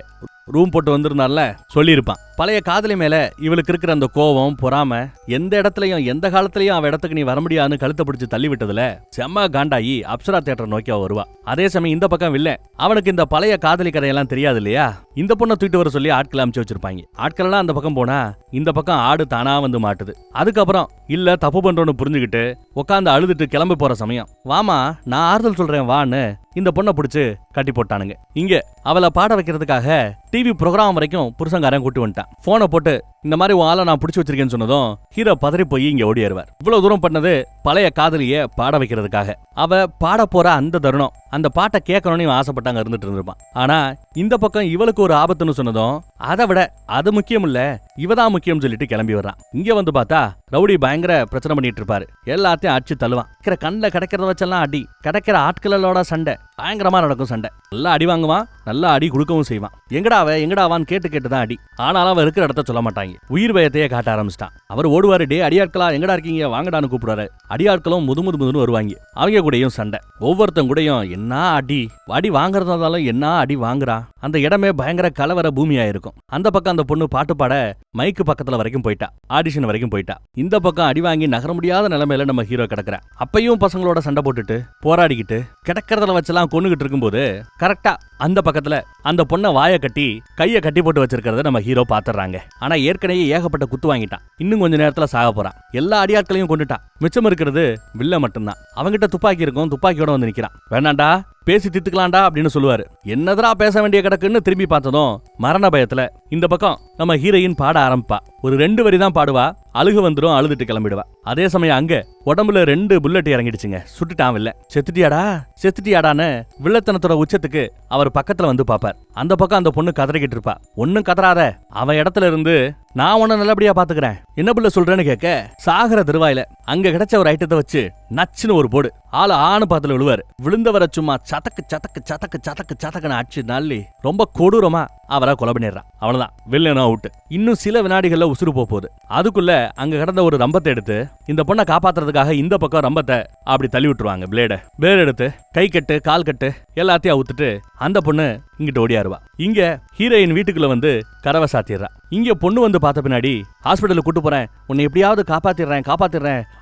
ரூம் போட்டு வந்திருந்தால சொல்லியிருப்பான். பழைய காதலி மேல இவளுக்கு இருக்கிற அந்த கோவம் பொறாம எந்த இடத்துலயும் எந்த காலத்திலயும் அவ இடத்துக்கு நீ வர முடியாதுன்னு கழுத்தை பிடிச்சு தள்ளி விட்டதுல செம்ம காண்டாயி அப்சரா தேட்டர் நோக்கி அவ வருவா. அதே சமயம் இந்த பக்கம் வில்ல அவனுக்கு இந்த பழைய காதலி கதையெல்லாம் தெரியாது இல்லையா, இந்த பொண்ணை தூக்கிட்டு வர சொல்லி ஆட்கள் அமைச்சு வச்சிருப்பாங்க. ஆட்கள் எல்லாம் அந்த பக்கம் போனா இந்த பக்கம் ஆடு தானா வந்து மாட்டுது. அதுக்கப்புறம் இல்ல தப்பு பண்றோன்னு புரிஞ்சுக்கிட்டு உட்காந்து அழுதுட்டு கிளம்பி போற சமயம் வாமா நான் ஆறுதல் சொல்றேன் வான்னு இந்த பொண்ணை பிடிச்சு கட்டி போட்டானுங்க. இங்க அவளை பாட வைக்கிறதுக்காக டிவி ப்ரோக்ராம் வரைக்கும் புருஷங்காரன் கூட்டி வந்துட்டான். போனை போட்டு இந்த மாதிரி ஆளை நான் பிடிச்சி வச்சிருக்கேன்னு சொன்னதும் ஹீரோ பதறி போய் இங்க ஓடியாருவார். இவ்வளவு தூரம் பண்ணது பழைய காதலிய பாட வைக்கிறதுக்காக. அவ பாட போற அந்த தருணம் அந்த பாட்டை கேட்கணும்னு ஆசைப்பட்டாங்க இருந்துட்டு இருந்திருப்பான். ஆனா இந்த பக்கம் இவளுக்கு ஒரு ஆபத்துன்னு சொன்னதும் அதை விட அது முக்கியம் இல்ல இவதான் முக்கியம் சொல்லிட்டு கிளம்பி வர்றான். இங்க வந்து பார்த்தா ரவுடி பயங்கர பிரச்சனை பண்ணிட்டு இருப்பாரு. எல்லாத்தையும் அடிச்சு தள்ளுவான். கண்ணில் கிடைக்கிறத வச்செல்லாம் அடி, கிடைக்கிற ஆட்களோட சண்டை பயங்கரமா நடக்கும். சண்டை நல்லா அடி வாங்குவான், நல்லா அடி கொடுக்கவும் செய்வான். எங்கடாவான்னு கேட்டுதான் அடி. ஆனாலும் அவன் இருக்கிற இடத்த சொல்ல மாட்டாங்க. உயிர் பயத்தையே காட்ட ஆரம்பிச்சிட்டான். அவர் ஓடுவாரு, டே அடியாட்களா எங்கடா இருக்கீங்க வாங்கடான்னு கூப்பிடுறாரு. அடியாட்களும் முதுமுதுன்னு வருவாங்க. அவங்க கூடயும் சண்டை. ஒவ்வொருத்தங்க கூடயும் என்ன அடி வாங்குறதாலும் என்ன அடி வாங்குறான். அந்த இடமே பயங்கர கலவர பூமியா இருக்கும். அந்த பக்கம் அந்த பொண்ணு பாட்டு பாட மைக்கு பக்கத்துல வரைக்கும் போயிட்டா, ஆடிஷன் வரைக்கும் போயிட்டா. இந்த பக்கம் அடி வாங்கி நகர முடியாத நிலைமையில நம்ம ஹீரோ கிடக்குற. அப்பையும் பசங்களோட சண்டை போட்டுட்டு போராடிக்கிட்டு கிடக்கிறதுல வச்செல்லாம் கொண்டுகிட்டு இருக்கும்போது கரெக்டா அந்த பக்கத்துல அந்த பொண்ணை வாயை கட்டி கையை கட்டி போட்டு வச்சிருக்கிறத நம்ம ஹீரோ பாத்துறாங்க. ஆனா ஏற்கனவே ஏகப்பட்ட குத்து வாங்கிட்டான். இன்னும் கொஞ்ச நேரத்துல சாக போறான். எல்லா அடியாட்களையும் கொண்டுட்டான். மிச்சம் இருக்கிறது வில்ல மட்டும்தான். அவங்கிட்ட துப்பாக்கி இருக்கும். துப்பாக்கியோட வந்து நிக்கிறான். வேணாண்டா பேசி தித்துக்கலாம்டா அப்படின்னு சொல்லுவாரு. என்னதரா பேச வேண்டிய கிடக்குன்னு திரும்பி பார்த்ததும் மரண பயத்துல இந்த பக்கம் நம்ம ஹீரோயின் பாட ஆரம்பிப்பா. ஒரு 2 வரி தான் பாடுவா, அழுகு வந்துடும், அழுதுட்டு கிளம்பிடுவா. அதே சமயம் அங்க உடம்புல 2 புல்லட் இறங்கிடுச்சுங்க. சுட்டுட்டான் வில்ல. செத்துட்டியாடான்னு வில்லத்தனத்தோட உச்சத்துக்கு அவர் பக்கத்துல வந்து பாப்பார். அந்த பக்கம் அந்த பொண்ணு கதறிக்கிட்டு இருப்பா. ஒன்னும் கதறாத, அவன் இடத்துல இருந்து நான் உன்ன நல்லபடியா பாத்துக்கிறேன், என்ன புள்ள சொல்றேன்னு கேட்க சாகர திருவாயில அங்க கிடைச்ச ஒரு ஐட்டத்தை வச்சு நச்சுன்னு ஒரு போடு. ஆளு ஆணு பாத்துல விழுவாரு. விழுந்தவரை சும்மா சதக்கு சதக்கு சதக்கு சதக்கு சதக்குன்னு அடிச்சு நல்லி ரொம்ப கொடூரமா அவரை கொலை பண்ணிடுறான். அவ்வளவுதான், வில்லனும் அவுட். இன்னும் சில வினாடிகள்ல உசுறு போகுது. அதுக்குள்ள அங்க கிடந்த ஒரு ரம்பத்தை எடுத்து இந்த பொண்ணை காப்பாத்துறதுக்காக இந்த பக்கம் ரம்பத்தை அப்படி தள்ளி விட்டுருவாங்க. பிளேட் எடுத்து கை கட்டு கால் கட்டு எல்லாத்தையும் அவுத்துட்டு அந்த பொண்ணு இங்கிட்டு ஓடியாருவா. இங்க ஹீரோயின் வீட்டுக்குள்ள வந்து கதவை சாத்திடுறா. இங்க பொண்ணு வந்து பார்த்த பின்னாடி ஹாஸ்பிட்டலுக்கு கூட்டு போறேன், உன்னை எப்படியாவது காப்பாத்திடுறேன்,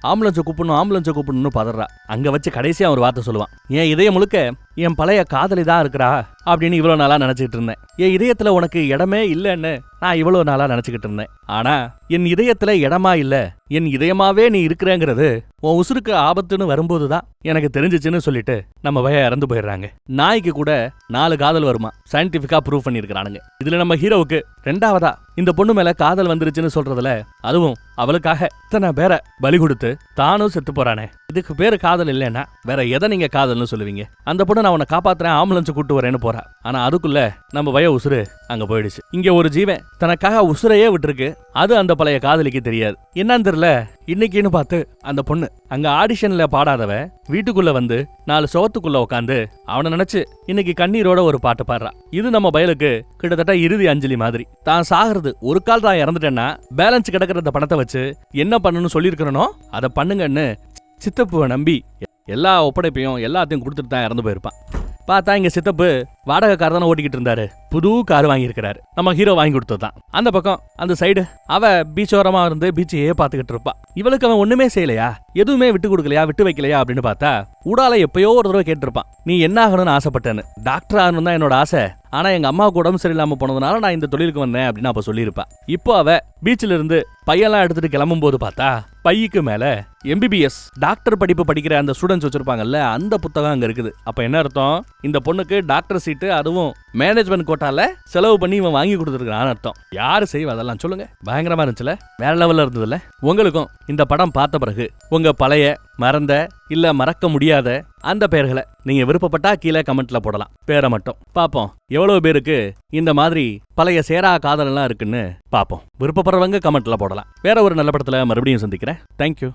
ஆம்புலன்ஸை கூப்பிடணும்னு பதறா. அங்க வச்சு கடைசியா ஒரு வார்த்தை சொல்லுவான், என் இதயம் முழுக்க என் பழைய காதலி தான் இருக்கிறா அப்படின்னு இவ்வளவு நாளா நினைச்சுக்கிட்டு இருந்தேன். என் இதயத்துல உனக்கு இடமே இல்லைன்னு நான் இவ்வளவு நாளா நினைச்சுக்கிட்டு இருந்தேன். ஆனா என் இதயத்துல இடமா இல்ல, என் இதயமாவே நீ இருக்கிறேங்கிறது உன் உசுருக்கு ஆபத்துன்னு வரும்போதுதான் எனக்கு தெரிஞ்சிச்சுன்னு சொல்லிட்டு நம்ம பையன் இறந்து போயிடுறாங்க. நாய்க்கு கூட 4 காதல் வருமா, சயின்டிபிக்கா ப்ரூவ் பண்ணிருக்கானுங்க. இதுல நம்ம ஹீரோவுக்கு 2வதா இந்த பொண்ணு மேல காதல் வந்துருச்சுன்னு சொல்றதுல, அதுவும் அவளுக்காக இத்தனை பேரை பலி கொடுத்து தானும் செத்து போறானே, இதுக்கு பேரு காதல் இல்லைன்னா வேற எதை நீங்க காதல்னு சொல்லுவீங்க? அந்த பொண்ணு நான் உன்னை காப்பாத்துறேன், ஆம்புலன்ஸ் கூட்டு வரேன்னு போறா. ஆனா அதுக்குள்ள நம்ம பையன் உசுறு அங்க போயிடுச்சு. இங்க ஒரு ஜீவன் தனக்காக உசுரையே விட்டுருக்கு. அது அந்த பழைய காதலிக்கு தெரியாது. என்னன்னு தெரியல, இன்னைக்குன்னு பார்த்து அந்த பொண்ணு அங்க ஆடிஷன்ல பாடாதவ வீட்டுக்குள்ள வந்து 4 சுவத்துக்குள்ள உட்காந்து அவனை நினைச்சு இன்னைக்கு கண்ணீரோட ஒரு பாட்டு பாடுறா. இது நம்ம பயலுக்கு கிட்டத்தட்ட இறுதி அஞ்சலி மாதிரி. தான் சாகிறது ஒரு கால் தான் இறந்துட்டேன்னா பேலன்ஸ் கிடக்கிற அந்த பணத்தை வச்சு என்ன பண்ணணும்னு சொல்லியிருக்கிறனோ அதை பண்ணுங்கன்னு சித்தப்புவை நம்பி எல்லா ஒப்படைப்பையும் எல்லாத்தையும் கொடுத்துட்டு தான் இறந்து போயிருப்பான். பார்த்தா இங்க சித்தப்பு வாடகை கார் தானே ஓட்டிக்கிட்டு இருந்தாரு. புது கார் வாங்கியிருக்கிறாரு. நம்ம ஹீரோ வாங்கி கொடுத்ததுதான். அந்த பக்கம் அந்த சைடு அவ பீச்சோரமா இருந்து பீச்சையே பாத்துக்கிட்டு இருப்பா. இவளுக்கு அவன் ஒண்ணுமே செய்யலையா, எதுவுமே விட்டு கொடுக்கலையா, விட்டு வைக்கலையா அப்படின்னு பார்த்தா ஊடால எப்பயோ ஒரு தடவை கேட்டிருப்பான், நீ என்ன ஆகணும்னு ஆசைப்பட்டேன்னு. டாக்டர் ஆகணும் தான் என்னோட ஆசை, ஆனா எங்க அம்மாவுக்கு உடம்பு சரியில்லாம போனதுனால நான் இந்த தொழிலுக்கு வந்தேன் அப்படின்னு அப்ப சொல்லியிருப்பா. இப்போ அவ பீச்சில இருந்து பையெல்லாம் எடுத்துட்டு கிளம்பும் போது பார்த்தா பைக்கு மேல MBBS டாக்டர் படிப்பு படிக்கிற அந்த ஸ்டூடெண்ட்ஸ் வச்சிருப்பாங்கல்ல, அந்த புத்தகம் அங்க இருக்குது. அப்ப என்ன அர்த்தம், இந்த பொண்ணுக்கு டாக்டர் சீட்டு, அதுவும் மேனேஜ்மெண்ட் கோட்டால செலவு பண்ணி இவன் வாங்கி கொடுத்துருக்கான்னு அர்த்தம். யாரு செய்வா அதெல்லாம் சொல்லுங்க? பயங்கரமா இருந்துச்சுல, வேற லெவல்ல இருந்ததுல. உங்களுக்கும் இந்த படம் பார்த்த பிறகு உங்க பழைய மறந்த இல்ல மறக்க முடியாத அந்த பெயர்களை நீங்க விருப்பப்பட்டா கீழே கமெண்ட்ல போடலாம். பேரை மட்டும் பாப்போம் எவ்வளவு பேருக்கு இந்த மாதிரி பழைய சேரா காதல் எல்லாம் இருக்குன்னு பாப்போம். விருப்பப்படுறவங்க கமெண்ட்ல போடலாம். வேற ஒரு நல்ல படத்துல மறுபடியும் சந்திக்கிறேன். தேங்க்யூ.